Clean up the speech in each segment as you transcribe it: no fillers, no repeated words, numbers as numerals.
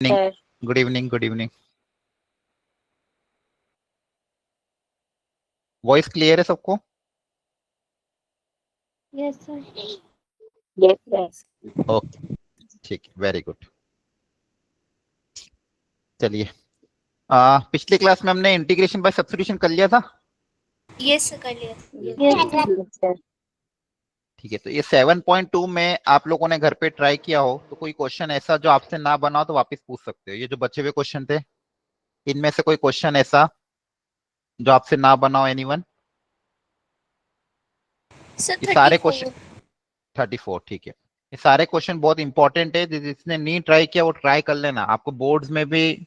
Sir. Good evening good evening. Voice clear है सबको? Yes sir. Yes sir. Okay, ठीक है, वेरी गुड। चलिए, पिछली क्लास में हमने इंटीग्रेशन बाय सब्स्टिट्यूशन कर लिया था। यस सर, कर लिया। Yes sir. ठीक है, तो ये 7.2 में आप लोगों ने घर पे ट्राई किया हो तो कोई क्वेश्चन ऐसा जो आपसे ना बना हो तो वापस पूछ सकते हो। ये जो बचे हुए क्वेश्चन थे, इनमें से कोई क्वेश्चन ऐसा जो आपसे ना बना हो, एनीवन? सर ये सारे 34। क्वेश्चन 34, ठीक है। ये सारे क्वेश्चन बहुत इंपॉर्टेंट है, जिसने नहीं ट्राई किया वो ट्राई कर लेना, आपको बोर्ड्स में भी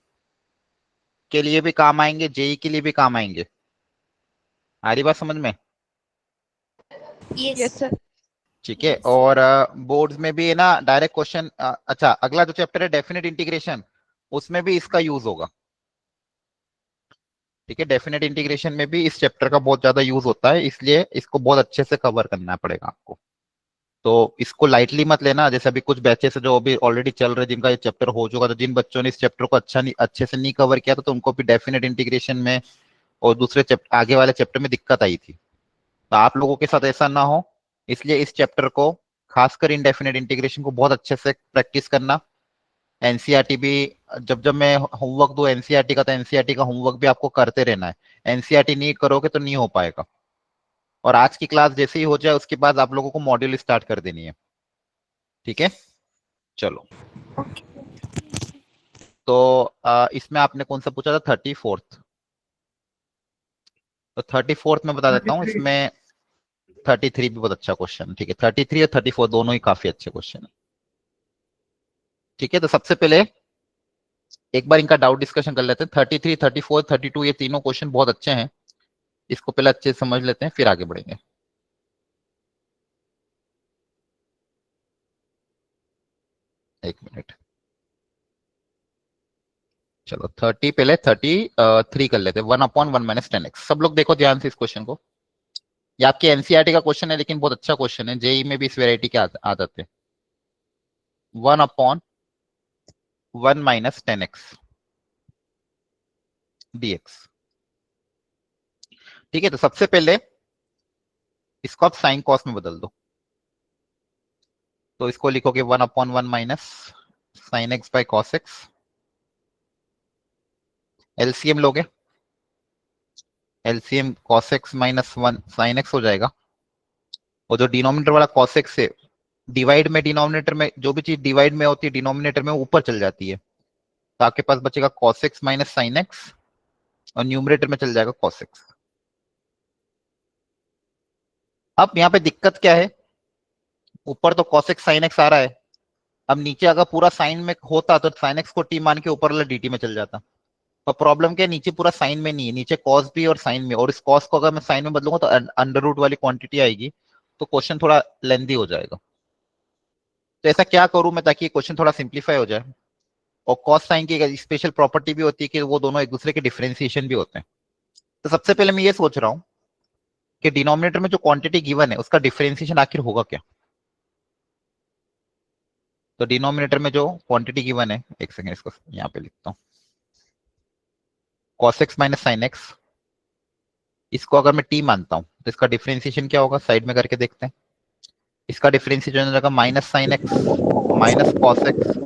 के लिए भी काम आएंगे, जेई के लिए भी काम आएंगे। आ रही बात समझ में? Yes sir. ठीक है, और बोर्ड्स में भी है ना डायरेक्ट क्वेश्चन। अच्छा, अगला जो चैप्टर है डेफिनेट इंटीग्रेशन, उसमें भी इसका यूज होगा। ठीक है, डेफिनेट इंटीग्रेशन में भी इस चैप्टर का बहुत ज्यादा यूज होता है, इसलिए इसको बहुत अच्छे से कवर करना पड़ेगा आपको। तो इसको लाइटली मत लेना। जैसे अभी कुछ बैचेस जो अभी ऑलरेडी चल रहे, जिनका ये चैप्टर हो चुका, तो जिन बच्चों ने इस चैप्टर को अच्छे से नहीं कवर किया था, तो उनको भी डेफिनेट इंटीग्रेशन में और दूसरे चैप्टर, आगे वाले चैप्टर में दिक्कत आई थी। तो आप लोगों के साथ ऐसा ना हो, इसलिए इस चैप्टर को, खासकर इंडेफिनेट इंटीग्रेशन को बहुत अच्छे से प्रैक्टिस करना। एनसीईआरटी भी, जब जब मैं होमवर्क दूं एनसीईआरटी का, तो एनसीईआरटी का होमवर्क भी आपको करते रहना है। एनसीईआरटी नहीं करोगे तो नहीं हो पाएगा। और आज की क्लास जैसे ही हो जाए उसके बाद आप लोगों को मॉड्यूल स्टार्ट कर देनी है। ठीक है, चलो। तो इसमें आपने कौन सा पूछा था? 34th। तो 34th में बता देता हूँ, इसमें 33 भी बहुत अच्छा क्वेश्चन है। ठीक है, 33 और 34 दोनों ही काफी अच्छे क्वेश्चन है। ठीक है, तो सबसे पहले एक बार इनका डाउट डिस्कशन कर लेते हैं। 33, 34, 32 ये तीनों क्वेश्चन बहुत अच्छे हैं। इसको पहले अच्छे से समझ लेते हैं, फिर आगे बढ़ेंगे। एक मिनट, चलो 30 पहले 33 कर लेते हैं। 1/1 - 10x। सब लोग देखो ध्यान से इस क्वेश्चन को। ये आपके एनसीईआरटी का क्वेश्चन है, लेकिन बहुत अच्छा क्वेश्चन है। जेई में भी इस वेरायटी के आदत है। 1/1 - 10x dx। ठीक है, तो सबसे पहले इसको आप साइन कॉस में बदल दो। तो इसको लिखोगे 1/1 minus sine x by cos x. LCM लोगे, LCM cos x minus 1 sine x हो जाएगा। और जो डिनोमिनेटर वाला कॉस एक्स है, डिवाइड में डिनोमिनेटर में जो भी चीज डिवाइड में होती है डिनोमिनेटर में ऊपर चल जाती है। तो आपके पास बचेगा cos x minus sine x, और न्यूमरेटर में चल जाएगा कॉस एक्स। अब यहाँ पे दिक्कत क्या है? ऊपर तो कॉस एक्स साइन एक्स आ रहा है। अब नीचे अगर पूरा साइन में होता तो साइन एक्स को टी मान के ऊपर वाला डीटी में चल जाता। और प्रॉब्लम क्या है, नीचे पूरा साइन में नहीं है, नीचे कॉस भी और साइन में। और इस कॉस को अगर मैं साइन में बदलूंगा तो अंडर रूट वाली क्वांटिटी आएगी, तो क्वेश्चन थोड़ा लेंदी हो जाएगा। तो ऐसा क्या करूं मैं ताकि क्वेश्चन थोड़ा सिंप्लीफाई हो जाए? और कॉस साइन की एक स्पेशल प्रॉपर्टी भी होती है कि वो दोनों एक दूसरे के डिफरेंशिएशन भी होते हैं। तो सबसे पहले मैं ये सोच रहा हूँ कि डिनोमिनेटर में जो क्वांटिटी गिवन है उसका डिफरेंशिएशन आखिर होगा क्या। तो डिनोमिनेटर में जो क्वांटिटी गिवन है, एक सेकंड इसको यहाँ पे लिखता हूँ, cos x minus sine x. इसको अगर मैं टी मानता हूँ तो इसका डिफरेंशिएशन क्या होगा, साइड में करके देखते हैं। इसका डिफरेंशिएशन हो जाएगा minus sine x minus cos x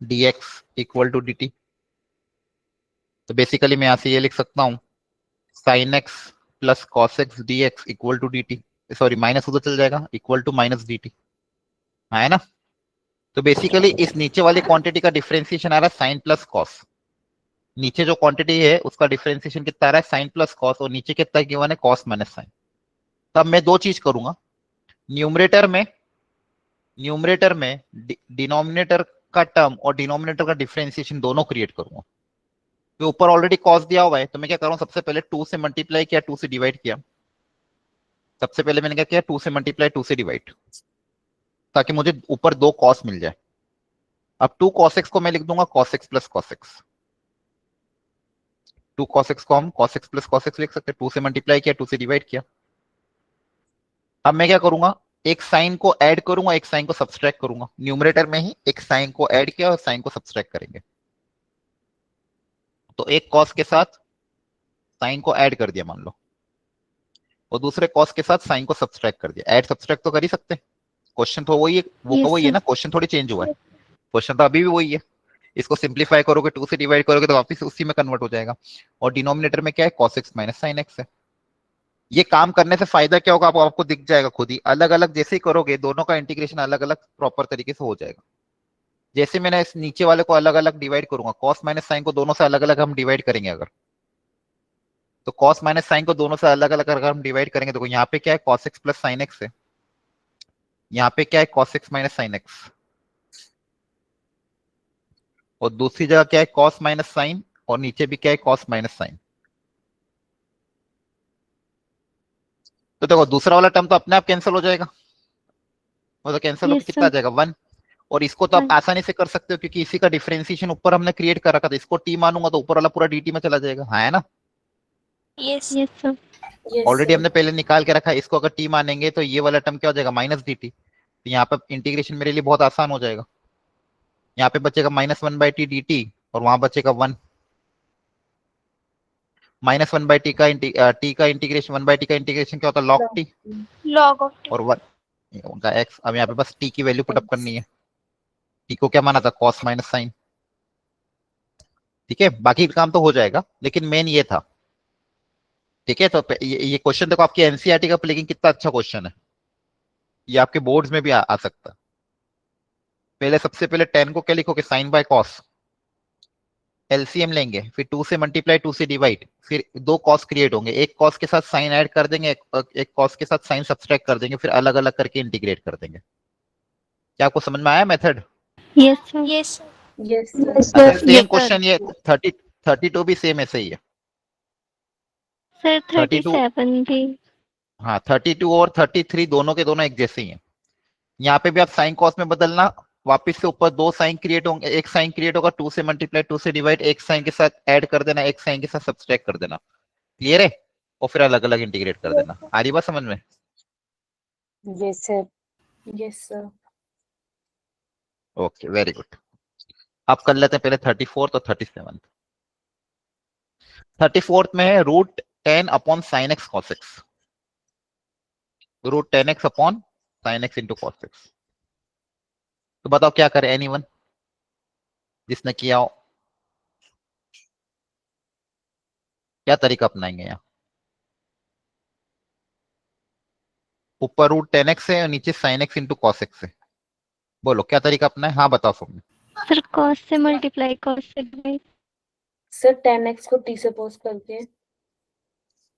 d x equal to d t. तो बेसिकली मैं यहाँ से ये लिख सकता हूँ, sine x plus cos x d x equal to d t. Sorry, minus उधर चल जाएगा, equal to minus d t, है ना? तो बेसिकली इस नीचे वाली क्वांटिटी का डिफरेंशिएशन आ रहा है साइन प्लस कॉस। नीचे जो क्वांटिटी है उसका डिफरेंशिएशन कितना आ रहा है, साइन प्लस कॉस, और नीचे कितना गिवन है, कॉस माइनस साइन। तब मैं दो चीज करूंगा, न्यूमरेटर में डिनोमिनेटर का टर्म और डिनोमिनेटर का डिफरेंशिएशन दोनों क्रिएट करूंगा। तो ऊपर ऑलरेडी कॉस दिया हुआ है, तो मैं क्या करूँ, सबसे पहले 2 से मल्टीप्लाई किया, 2 से डिवाइड किया। सबसे पहले मैंने क्या किया, 2 से मल्टीप्लाई 2 से डिवाइड, ताकि मुझे ऊपर दो कॉस मिल जाए। अब 2 cos x को मैं लिख दूंगा cos x plus cos x। 2 cos x को हम cos x plus cos x लिख सकते हैं। 2 से मल्टीप्लाई किया, 2 से डिवाइड किया। अब मैं क्या करूंगा, एक साइन को ऐड करूंगा, एक साइन को सब्सट्रैक्ट करूंगा। न्यूमरेटर में ही एक साइन को ऐड किया और साइन को सब्सट्रैक्ट करेंगे। तो एक कॉस के साथ साइन को ऐड कर दिया मान लो, और दूसरे कॉस के साथ साइन को सब्सट्रैक्ट कर दिया। ऐड सब्सट्रैक्ट तो कर ही सकते हैं। क्वेश्चन तो वही है, वो Yes, वही है sir. ना, क्वेश्चन थोड़ी चेंज हुआ है। क्वेश्चन तो अभी भी वही है। इसको सिंप्लीफाई करोगे, 2 से डिवाइड करोगे तो वापस उसी में कन्वर्ट हो जाएगा। और डिनोमिनेटर में क्या है, cos x minus sine x है। ये काम करने से फायदा क्या होगा, आपको दिख जाएगा खुद ही। अलग अलग जैसे ही करोगे, दोनों का इंटीग्रेशन अलग अलग प्रॉपर तरीके से हो जाएगा। जैसे मैंने इस नीचे वाले को अलग अलग डिवाइड करूंगा, cos माइनस साइन को दोनों से अलग अलग हम डिवाइड करेंगे अगर, तो cos माइनस साइन को दोनों से अलग अलग अगर हम डिवाइड करेंगे, तो यहाँ पे क्या है, cos x plus sine x है। यहाँ पे क्या है, cos x minus sine x. और दूसरी जगह क्या है, cos माइनस साइन, और नीचे भी क्या है, cos माइनस साइन। तो देखो दूसरा वाला टर्म तो अपने आप कैंसिल हो जाएगा, वो तो कैंसिल होकर Yes, कितना आ sir. जाएगा, 1। और इसको तो आप One. आसानी से कर सकते हो, क्योंकि इसी का डिफरेंशिएशन ऊपर हमने क्रिएट कर रखा था। इसको टी मानूंगा तो ऊपर वाला पूरा dt में चला जाएगा, हाँ है ना। Yes. Yes, sir. ऑलरेडी हमने पहले निकाल के रखा है। इसको अगर टी मानेंगे तो ये वाला टर्म क्या हो जाएगा, माइनस dt। तो यहाँ पे इंटीग्रेशन मेरे लिए बहुत आसान हो जाएगा। यहाँ पे बचेगा -1/t dt, और वहां बचेगा 1। -1/t का t का इंटीग्रेशन, 1/t का इंटीग्रेशन क्या होता है, log t, Log of t. और 1 उनका x। अब यहाँ पे बस t की वैल्यू पुटअप करनी है। t को क्या माना था, cos माइनस साइन। ठीक है, बाकी काम तो हो जाएगा, लेकिन मेन ये था। ठीक है, तो ये क्वेश्चन देखो आपकी एनसीईआरटी का, लेकिन कितना अच्छा क्वेश्चन है। ये आपके बोर्ड्स में भी आ सकता है। पहले सबसे पहले 10 को क्या लिखोगे, साइन बाय कॉस। एलसीएम लेंगे, फिर 2 से मल्टीप्लाई, 2 से डिवाइड, फिर दो कॉस क्रिएट होंगे। एक कॉस के साथ साइन ऐड कर देंगे, एक कॉस के साथ साइन सब्सट्रैक्ट कर देंगे, फिर अलग अलग करके इंटीग्रेट कर देंगे। क्या आपको समझ में आया method? Yes, sir. Yes, sir. Yes, sir. अच्छा, Yes, सेम sir. क्वेश्चन ये 32 भी सेम ऐसे ही है। Sir, 32, 37 भी. हाँ 32 और 33 दोनों के दोनों एक जैसे ही हैं। यहाँ पे भी आप साइन कॉस में बदलना, वापस से ऊपर दो साइन क्रिएट होंगे, एक साइन क्रिएट होगा, 2 से मल्टीप्लाई, 2 से डिवाइड, एक साइन के साथ ऐड कर देना, एक साइन के साथ सब्सट्रैक्ट कर देना। क्लियर है? और फिर अलग अलग इंटीग्रेट कर देना। आ रही बात समझ में? Yes, sir. Yes, sir. Okay, very good. अब कर लेते हैं पहले 34 और 37। 34 में है √10 upon sine x cos x. √10x upon sine x into cos x. तो बताओ क्या करें, एनीवन जिसने किया हो, क्या तरीका अपनाएंगे? यहाँ ऊपर √10x है और नीचे sign x into cos x है। बोलो क्या तरीका अपना है, हाँ बताओ सबने। Sir, cos से multiply, cos से divide. Sir, 10x को t से पोज करके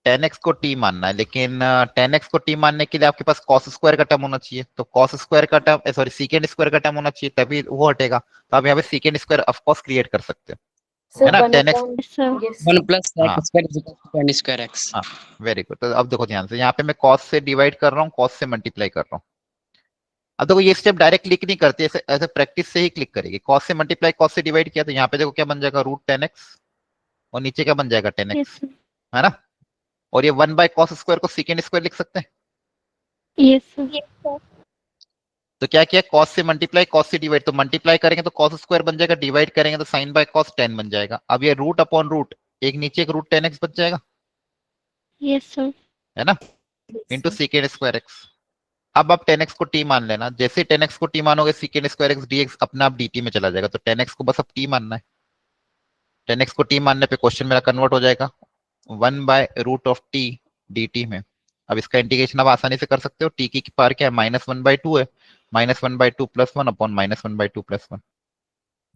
10x को t मानना है, लेकिन 10x को t मानने के लिए आपके पास cos स्क्वायर का टर्म होना चाहिए। तो cos स्क्वायर का टर्म, सॉरी सेकेंड स्क्वायर का टर्म होना चाहिए, तभी वो हटेगा। तो आप यहाँ पे second square of course create कर सकते हो, Sir, है ना। 1 10x, upon Yes, sir. yes, 1 sir. plus हाँ x square is equal to 20 square x. हाँ, वेरी गुड। तो अब देखो ध्यान से, यहाँ पे मैं cos से डिवाइड कर रहा हूँ, cos से मल्टीप्लाई कर रहा हूँ। अब देखो ये स्टेप डायरेक्ट क्लिक नहीं करते, ऐसे ऐसे प्रैक्टिस से ही क्लिक करेगी। cos से मल्टीप्लाई, cos से डिवाइड किया, तो यहाँ पे देखो क्या बन जाएगा, √10x, और नीचे क्या बन जाएगा, 10x, Yes, sir. है ना। और ये 1/cos स्क्वायर को सेकेंड स्क्वायर लिख सकते हैं। Yes, sir. Yes, sir. तो क्या किया, cos से मल्टीप्लाई, cos से डिवाइड, तो मल्टीप्लाई करेंगे तो cos स्क्वायर बन जाएगा, डिवाइड करेंगे तो sin बाय cos 10 बन जाएगा। अब ये रूट अपॉन रूट, एक नीचे एक √10x बच जाएगा, Yes, sir. है ना, इंटू सेकेंड स्क्वायर एक्स। अब आप 10x को t मान लेना। जैसे 10x को t मानोगे, सेकेंड स्क्वायर एक्स dx अपने आप dt में चला जाएगा। तो 10x को बस अब t मानना है। 10x को t मानने पे क्वेश्चन मेरा कन्वर्ट हो जाएगा 1/√t dt में। अब इसका इंटीग्रेशन आप आसानी से कर सकते हो। t की पावर क्या है, -1/2 है, -1/2 + 1 अपॉन -1/2 + 1।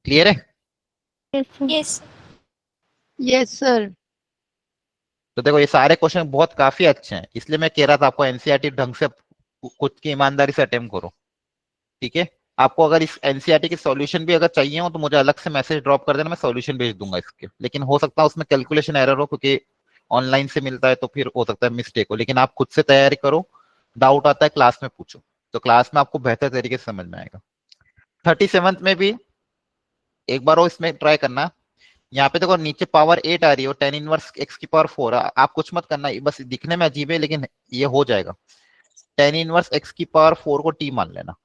क्लियर है? Yes, sir. Yes. Yes, sir. तो देखो ये सारे क्वेश्चन बहुत काफी अच्छे हैं, इसलिए मैं कह रहा था आपको एनसीईआरटी ढंग से खुद की ईमानदारी से अटेम्प्ट करो। ठीक है, आपको अगर इस एनसीईआरटी के सॉल्यूशन भी अगर चाहिए हो तो मुझे अलग से मैसेज ड्रॉप कर देना, मैं सॉल्यूशन भेज दूंगा इसके। लेकिन हो सकता है उसमें कैलकुलेशन एरर हो, क्योंकि ऑनलाइन से मिलता है तो फिर हो सकता है मिस्टेक हो। लेकिन आप खुद से तैयारी करो, डाउट आता है क्लास में पूछो, तो क्लास में आपको बेहतर तरीके से समझ में आएगा। 37 में भी एक बार वो इसमें ट्राई करना। यहाँ पे देखो नीचे पावर 8 आ रही है, 10 इनवर्स x की पावर 4। आप कुछ मत करना, बस दिखने में अजीब है लेकिन ये हो जाएगा। tan इनवर्स x की पावर 4 को t मान लेना।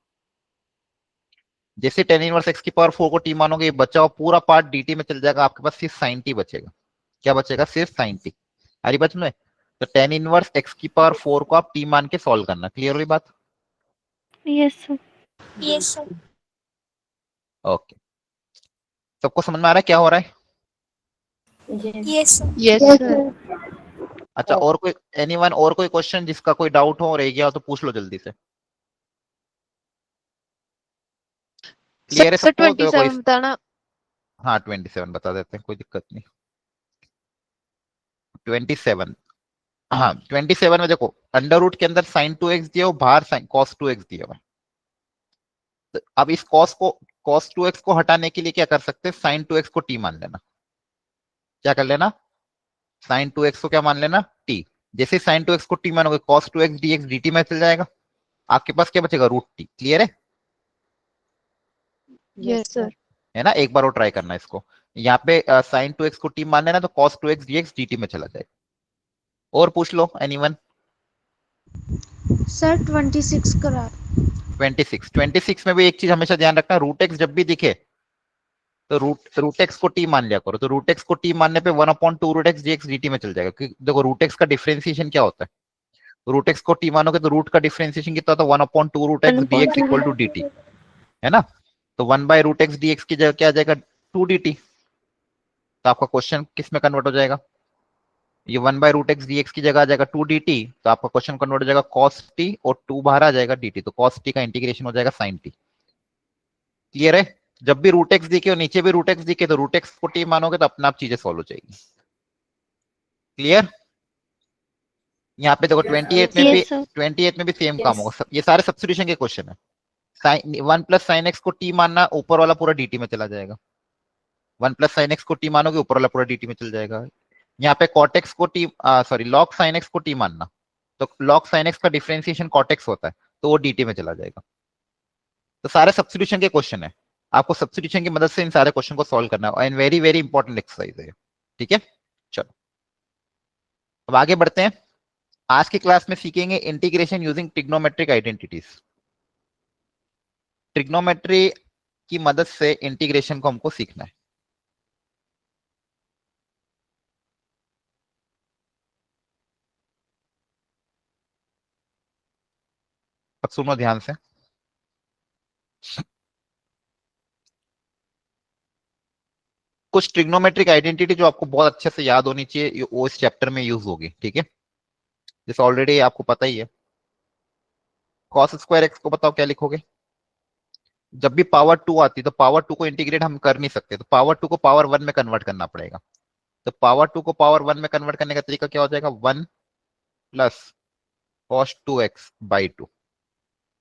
जैसे tan इनवर्स x की पावर 4 को t मानोगे, ये बचा हुआ पूरा पार्ट dt में चल जाएगा, आपके पास सिर्फ sin t बचेगा। क्या बचेगा? सिर्फ sin t। अरे बच में, तो tan इनवर्स x की पावर 4 को आप t मान के सॉल्व करना। क्लियर हुई बात? Yes, sir. Yes, sir. Okay, सबको समझ में आ रहा है क्या हो रहा है? Yes, sir. Yes, sir. अच्छा, और कोई एनीवन, और कोई क्वेश्चन जिसका कोई डाउट हो, रह गया हो तो पूछ लो जल्दी से। क्लियर है सर सबको? तो कोई 27 बताना। हाँ 27 बता देते हैं, कोई दिक्कत नहीं। 27, हाँ 27 में देखो, अंडर रूट के अंदर sin 2x दिया हो, बाहर cos 2x दिया हुआ है। तो अब इस cos 2x को हटाने के लिए क्या कर सकते हैं? sin 2x को t मान लेना। क्या कर लेना? sin 2x को क्या मान लेना? t। जैसे sin 2x को t मानोगे, cos 2x dx dt में चल जाएगा, आपके पास क्या बचेगा? Root t। क्लियर है? Yes, sir. है ना? एक बार और ट्राई करना इसको। यहाँ पे sin 2x को t मान लेना, तो cos 2x dx dt में चला जाएगा। और पूछ लो एनीवन। सर 26 करा। 26 में भी एक चीज हमेशा ध्यान रखना, रूट एक्स जब भी दिखे तो रूट एक्स को टी मान लिया करो। तो रूट एक्स को टी मानने पे 1/2 रूट एक्स dx dt में चल जाएगा। क्योंकि देखो रूट एक्स का डिफरेंशिएशन क्या होता है, रूट एक्स को टी मानोगे तो रूट का डिफरेंशिएशन कितना होता है? 1/2 root x dx equal to dt, है ना? तो 1/√x dx की जगह क्या आ जाएगा? 2 dt। तो आपका क्वेश्चन किस में कन्वर्ट हो जाएगा? ये 1/√x dx की जगह आ जाएगा 2 dt। तो आपका क्वेश्चन कन्वर्ट हो जाएगा cos t, और 2 बाहर आ जाएगा dt, तो cos t का इंटीग्रेशन हो जाएगा sin t। क्लियर है? जब भी रूट एक्स दिखे और नीचे भी रूट एक्स दिखे तो रूट एक्स को t मानोगे तो अपने आप चीजें सॉल्व हो जाएगी। क्लियर? यहाँ पे देखो 28 में भी Yes, sir. 28 में भी सेम Yes. काम होगा। ये सारे सब्स्टिट्यूशन के क्वेश्चन है। sin 1 + sin x को t मानना, ऊपर वाला पूरा dt में चला जाएगा। 1 + sin x को t मानोगे, ऊपर वाला पूरा dt में चल जाएगा। यहाँ पे cot x को t log sin x को t मानना, तो log sin x का डिफरेंशिएशन cot x होता है, तो वो dt में चला जाएगा। तो सारे सब्स्टिट्यूशन के क्वेश्चन है, आपको सब्स्टिट्यूशन की मदद से इन सारे क्वेश्चन को सॉल्व करना है, and very very important exercise है। ठीक है, चलो अब आगे बढ़ते हैं। आज की क्लास में सीखेंगे integration using trigonometric identities. Trigonometry की मदद से इंटीग्रेशन को हमको सीखना है। अब सुनो ध्यान से। कुछ ट्रिग्नोमेट्रिक आइडेंटिटी जो आपको बहुत अच्छे से याद होनी चाहिए, वो इस चैप्टर में यूज होगी। ठीक है, जैसे ऑलरेडी आपको पता ही है, cos स्क्वायर x को बताओ क्या लिखोगे? जब भी पावर 2 आती है तो पावर 2 को इंटीग्रेट हम कर नहीं सकते, तो पावर 2 को पावर 1 में कन्वर्ट करना पड़ेगा। तो पावर 2 को पावर 1 में कन्वर्ट करने का तरीका क्या हो जाएगा? 1 + cos 2x / 2।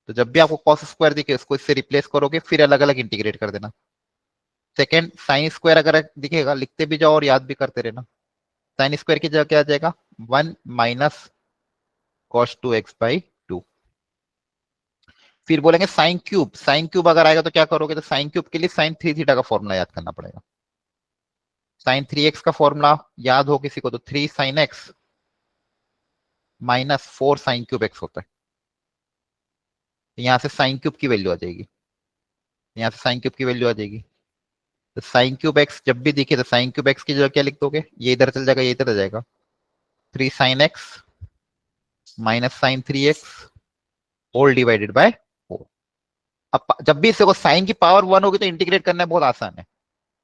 तो जब भी आपको cos स्क्वायर दिखे उसको इससे रिप्लेस करोगे, फिर अलग अलग इंटीग्रेट कर देना। सेकेंड, साइन स्क्वायर अगर दिखेगा लिखते भी जाओ और याद भी करते रहना। साइन स्क्वायर की जगह क्या आ जाएगा? 1 - cos 2x / 2। फिर बोलेंगे साइन क्यूब। साइन क्यूब अगर आएगा तो क्या करोगे? तो साइन क्यूब के लिए साइन 3 थीटा का फॉर्मूला याद करना पड़ेगा। साइन 3x का फॉर्मूला याद हो किसी को तो 3 sin x - 4 sin cube x होता है। यहां से साइन क्यूब की वैल्यू आ जाएगी, यहां से साइन क्यूब की वैल्यू आ जाएगी। तो साइन क्यूब x जब भी दिखे तो साइन क्यूब x की जगह क्या लिख दोगे? ये इधर चल जाएगा, ये इधर आ जाएगा। 3 sin x - sin 3x whole divided by 4। अब जब भी इसको साइन की पावर 1 होगी तो इंटीग्रेट करना बहुत आसान है।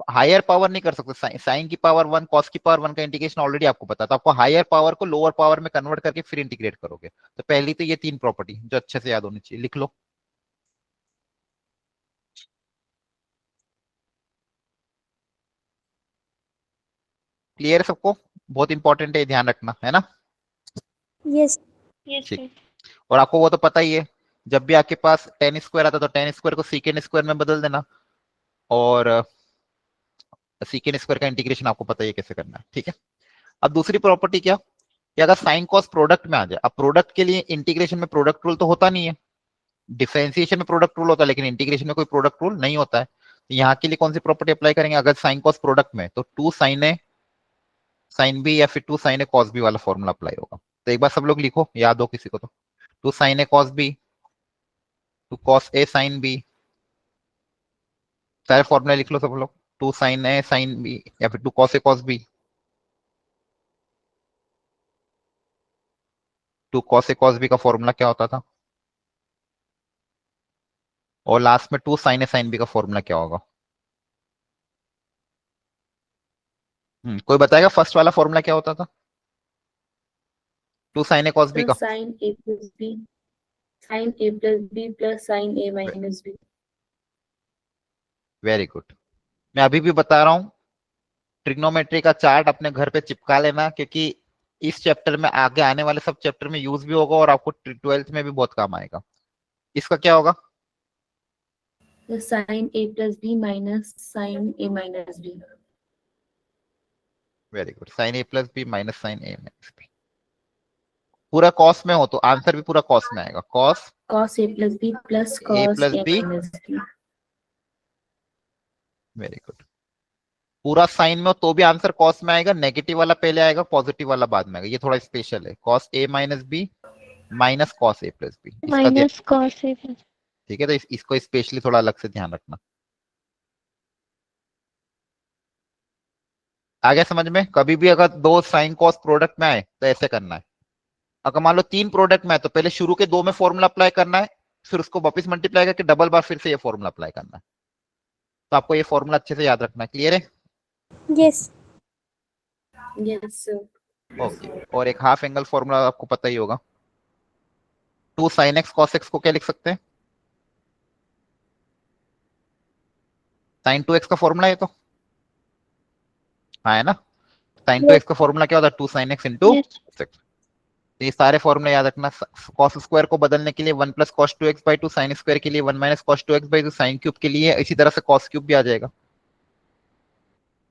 हायर पावर नहीं कर सकते। साइन की पावर 1, कॉस की पावर 1 का इंटीग्रेशन ऑलरेडी आपको पता था। आपको हायर पावर को लोअर पावर में कन्वर्ट करके फिर इंटीग्रेट करोगे। तो पहली तो ये 3 प्रॉपर्टी जो अच्छे से याद होनी चाहिए, लिख लो। क्लियर है सबको? बहुत इंपॉर्टेंट है, ध्यान रखना, है ना? यस। Yes, ठीक। sir. और आपको वो तो पता ही है, जब भी आपके पास tan स्क्वायर आता है तो tan स्क्वायर को सेकेंड स्क्वायर में बदल देना, और सेकेंड स्क्वायर का इंटीग्रेशन आपको पता ही है कैसे करना है। ठीक है, अब दूसरी प्रॉपर्टी क्या कि अगर साइन कॉस प्रोडक्ट में आ जाए। अब प्रोडक्ट के लिए इंटीग्रेशन में प्रोडक्ट रूल तो होता नहीं है, डिफरेंशिएशन में प्रोडक्ट रूल होता है, लेकिन इंटीग्रेशन में कोई प्रोडक्ट रूल नहीं होता है। तो यहाँ के लिए कौन सी प्रॉपर्टी अप्लाई करेंगे? अगर साइन कॉस प्रोडक्ट में तो 2 sin a sin b या फिर 2 sin a cos b वाला फॉर्मूला अप्लाई होगा। तो एक बार सब लोग लिखो, याद हो किसी को तो। Two sine a cos b, two cos a sine b, सारे फॉर्मूले लिख लो सब लोग। Two sine a sine b या फिर two cos a cos b, two cos a cos b का फॉर्मूला क्या होता था, और लास्ट में two sine a sine b का फॉर्मूला क्या होगा। कोई बताएगा फर्स्ट वाला फॉर्मूला क्या होता था, two sine a cos b का? साइन ए प्लस बी, साइन ए प्लस बी प्लस साइन ए माइनस बी। Very good. मैं अभी भी बता रहा हूं, ट्रिग्नोमेट्री का चार्ट अपने घर पे चिपका लेना, क्योंकि इस चैप्टर में आगे आने वाले सब चैप्टर में यूज भी होगा और आपको 12th में भी बहुत काम आएगा। इसका क्या होगा, साइन ए प्लस बी माइनस साइन ए minus B. Very good, sine ए प्लस बी माइनस साइन ए माइनस बी। पूरा कॉस में हो तो आंसर भी पूरा कॉस में आएगा, cos cos A plus B plus A cos plus A B. Minus B. Very good. पूरा sine में हो तो भी आंसर कॉस में आएगा, नेगेटिव वाला पहले आएगा, पॉजिटिव वाला बाद में आएगा। ये थोड़ा स्पेशल है, cos a minus B minus cos A plus B. Minus cos A plus. ठीक है, तो इसको स्पेशली थोड़ा अलग से ध्यान रखना। आ गया समझ में? कभी भी अगर दो साइन कॉस प्रोडक्ट में आए तो ऐसे करना है। अगर मान लो तीन प्रोडक्ट में आए तो पहले शुरू के दो में फॉर्मूला अप्लाई करना है, फिर उसको वापस मल्टीप्लाई करके डबल बार फिर से ये फॉर्मूला अप्लाई करना है। तो आपको ये फॉर्मूला अच्छे से याद रखना है। क्लियर है? Yes. Yes sir. ओके। और एक हाफ एंगल फॉर्मूला आपको पता ही होगा, two sine x cos x को क्या लिख सकते हैं, साइन टू एक्स का फॉर्मूला है तो, हाँ है ना? साइन टू एक्स का फॉर्मूला क्या होता है, two sine x into Yes. X. ये सारे फॉर्मूले याद रखना। कॉस स्क्वायर को बदलने के लिए one plus cos two x by two, sine square के लिए one minus cos two x by two, sine cube के लिए इसी तरह से कॉस क्यूब भी आ जाएगा।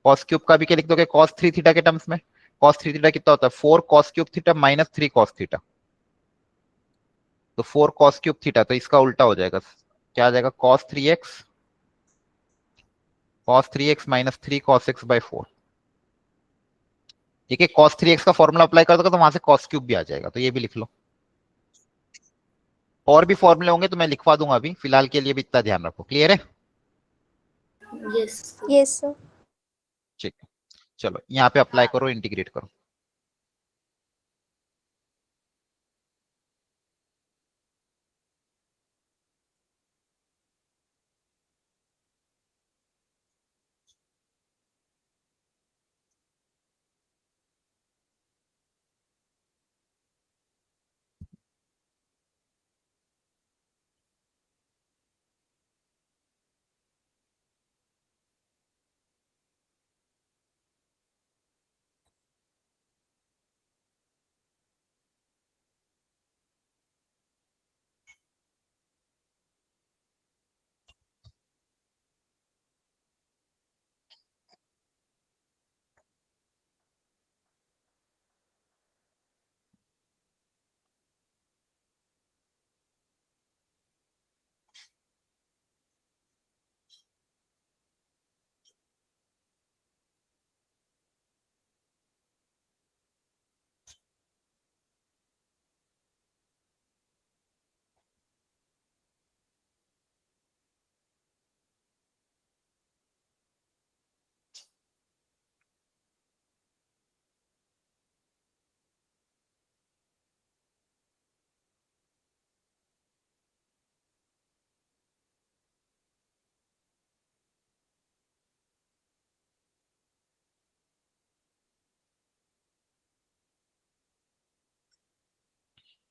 कॉस क्यूब का भी क्या लिख दोगे, कॉस थ्री थीटा के टर्म्स में। कॉस थ्री थीटा कितना होता है, four cos cube theta minus three cos theta. तो फोर कॉस क्यूब थीटा, तो इसका उल्टा हो जाएगा, क्या आ जाएगा, cos three x minus three cos x by four. ठीक है, कॉस थ्री एक्स का फॉर्मूला अप्लाई कर दोगे तो वहां से कॉस क्यूब भी आ जाएगा, तो ये भी लिख लो। और भी फॉर्मूले होंगे तो मैं लिखवा दूंगा, अभी फिलहाल के लिए भी इतना ध्यान रखो। क्लियर है? Yes Yes, sir. ठीक है, चलो यहाँ पे अप्लाई करो, इंटीग्रेट करो।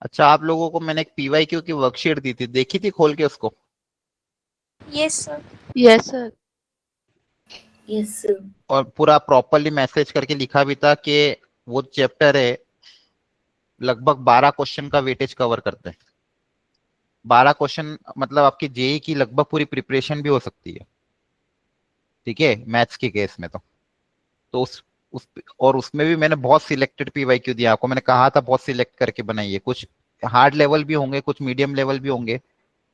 अच्छा, आप लोगों को मैंने एक पीवाईक्यू की वर्कशीट दी थी, देखी थी खोल के उसको? Yes, sir. Yes, sir. Yes sir. और पूरा प्रॉपरली मैसेज करके लिखा भी था कि वो चैप्टर है, लगभग 12 क्वेश्चन का वेटेज कवर करते हैं। 12 क्वेश्चन मतलब आपकी जेई की लगभग पूरी प्रिपरेशन भी हो सकती है। ठीक है, मैथ्स के केस में तो उस और उसमें भी मैंने बहुत सिलेक्टेड पीवाईक्यू दिया आपको। मैंने कहा था बहुत सिलेक्ट करके बनाइए, कुछ हार्ड लेवल भी होंगे, कुछ मीडियम लेवल भी होंगे,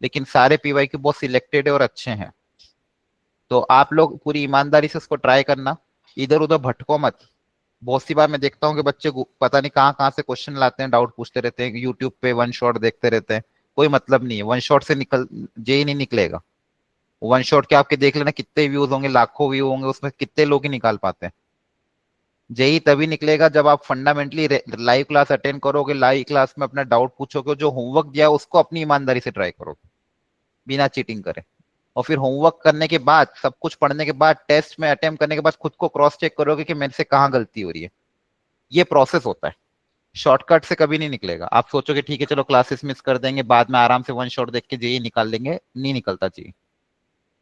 लेकिन सारे पीवाईक्यू बहुत सिलेक्टेड है और अच्छे हैं। तो आप लोग पूरी ईमानदारी से उसको ट्राई करना, इधर उधर भटको मत। बहुत सी बार मैं देखता हूँ कि बच्चे पता नहीं कहाँ कहाँ से क्वेश्चन लाते हैं, डाउट पूछते रहते हैं, यूट्यूब पे वन शॉट देखते रहते हैं। कोई मतलब नहीं है, वन शॉट से निकल जे नहीं निकलेगा। वन शॉट के आपके देख लेना कितने व्यूज होंगे, लाखों व्यू होंगे, उसमें कितने लोग ही निकाल पाते हैं। जेई तभी निकलेगा जब आप फंडामेंटली लाइव क्लास अटेंड करोगे, लाइव क्लास में अपना डाउट पूछोगे, जो होमवर्क दिया है उसको अपनी ईमानदारी से ट्राई करोगे बिना चीटिंग करे। और फिर होमवर्क करने के बाद, सब कुछ पढ़ने के बाद, टेस्ट में अटेम्प्ट करने के बाद खुद को क्रॉस चेक करोगे कि मेरे से कहाँ गलती हो रही है। ये प्रोसेस होता है, शॉर्टकट से कभी नहीं निकलेगा। आप सोचोगे ठीक है चलो क्लासेस मिस कर देंगे, बाद में आराम से वन शॉट देख के जेई निकाल लेंगे, नहीं निकलता जेई।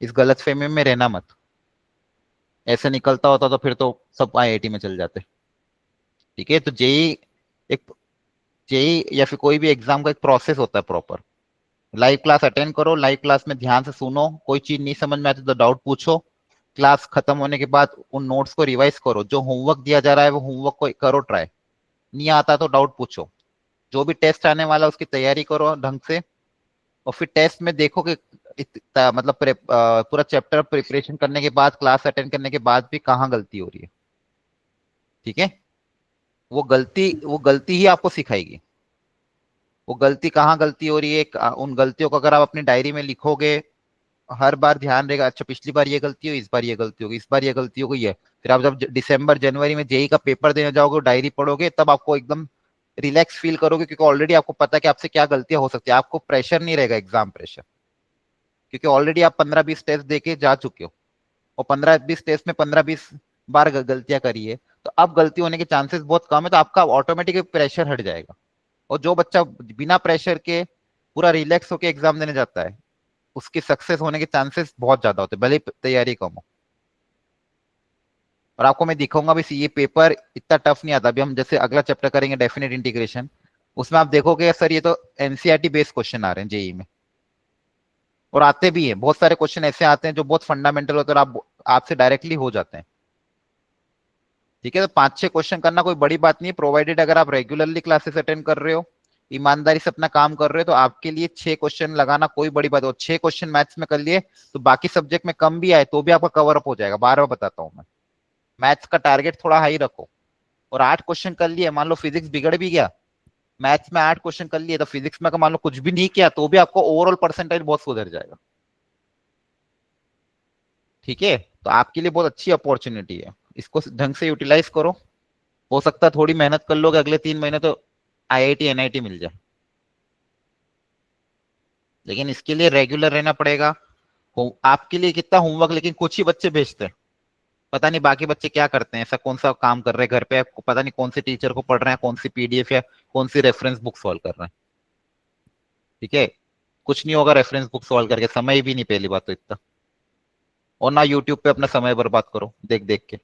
इस गलतफहमी में रहना मत। ऐसे निकलता होता तो फिर तो सब आईआईटी में चल जाते। ठीक है, तो जेई एक, जेई या फिर कोई भी एग्जाम का एक प्रोसेस होता है प्रॉपर। लाइव क्लास अटेंड करो, लाइव क्लास में ध्यान से सुनो, कोई चीज नहीं समझ में आती तो डाउट पूछो, क्लास खत्म होने के बाद उन नोट्स को रिवाइज करो, जो होमवर्क दिया जा रहा है वो होमवर्क को करो ट्राई, नहीं आता तो डाउट पूछो, जो भी टेस्ट आने वाला है उसकी तैयारी करो ढंग से। और फिर टेस्ट में देखो कि मतलब पूरा चैप्टर प्रिपरेशन करने के बाद, क्लास अटेंड करने के बाद भी कहाँ गलती हो रही है। ठीक है, वो गलती ही आपको सिखाएगी। वो गलती कहाँ गलती हो रही है, उन गलतियों को अगर आप अपनी डायरी में लिखोगे, हर बार ध्यान रहेगा, अच्छा पिछली बार ये गलती हुई, इस बार ये गलती होगी, इस बार ये गलती हो गई है। फिर आप जब दिसंबर जनवरी में जेई का पेपर देने जाओगे, डायरी पढ़ोगे, तब आपको एकदम रिलैक्स फील करोगे, क्योंकि ऑलरेडी आपको पता है कि आपसे क्या गलतियां हो सकती है। आपको प्रेशर नहीं रहेगा, एग्जाम प्रेशर, क्योंकि ऑलरेडी आप 15-20 टेस्ट देके जा चुके हो, और 15-20 टेस्ट में 15-20 बार गलतियां करी है, तो अब गलती होने के चांसेस बहुत कम है, तो आपका ऑटोमेटिक प्रेशर हट जाएगा। और जो बच्चा बिना प्रेशर के पूरा रिलैक्स होकर एग्जाम देने जाता है, उसकी सक्सेस होने के चांसेस बहुत ज्यादा होते हैं, भले ही तैयारी कम हो। और आपको मैं दिखाऊंगा भी, ये पेपर इतना टफ नहीं आता। अभी हम जैसे अगला चैप्टर करेंगे डेफिनेट इंटीग्रेशन, उसमें आप देखोगे सर ये तो एनसीईआरटी बेस्ड क्वेश्चन आ रहे हैं जेई में, और आते भी हैं बहुत सारे क्वेश्चन ऐसे आते हैं जो बहुत फंडामेंटल होते हैं और आपसे डायरेक्टली हो जाते हैं। ठीक है, तो 5-6 क्वेश्चन करना कोई बड़ी बात नहीं है, प्रोवाइडेड अगर आप रेगुलरली क्लासेस अटेंड कर रहे हो, ईमानदारी से अपना काम कर रहे हो, तो आपके लिए 6 क्वेश्चन लगाना कोई बड़ी बात हो। 6 क्वेश्चन मैथ्स में कर लिए तो बाकी सब्जेक्ट में कम भी आए तो भी आपका कवर अप हो जाएगा। बार बार बताता हूँ मैं, मैथ्स का टारगेट थोड़ा हाई रखो। और 8 क्वेश्चन कर लिए, मान लो फिजिक्स बिगड़ भी गया, मैथ्स में 8 क्वेश्चन कर लिए, तो फिजिक्स में मान लो कुछ भी नहीं किया तो भी आपको ओवरऑल परसेंटेज बहुत सुधर जाएगा। ठीक है, तो आपके लिए बहुत अच्छी अपॉर्चुनिटी है, इसको ढंग से यूटिलाइज करो। हो सकता है थोड़ी मेहनत कर लोगे, अगले 3 महीने तो आईआईटी एनआईटी मिल जाए, लेकिन इसके लिए रेगुलर रहना पड़ेगा। आपके लिए कितना होमवर्क, लेकिन कुछ ही बच्चे भेजते हैं, पता नहीं बाकी बच्चे क्या करते हैं, ऐसा कौन सा काम कर रहे हैं घर पे, पता नहीं कौन से टीचर को पढ़ रहे हैं, कौन सी पीडीएफ या कौन सी रेफरेंस बुक सॉल्व कर रहे हैं। ठीक है, कुछ नहीं होगा रेफरेंस बुक सॉल्व करके, समय भी नहीं पहली बात तो इतना, और ना यूट्यूब पे अपना समय बर्बाद करो देख देख के।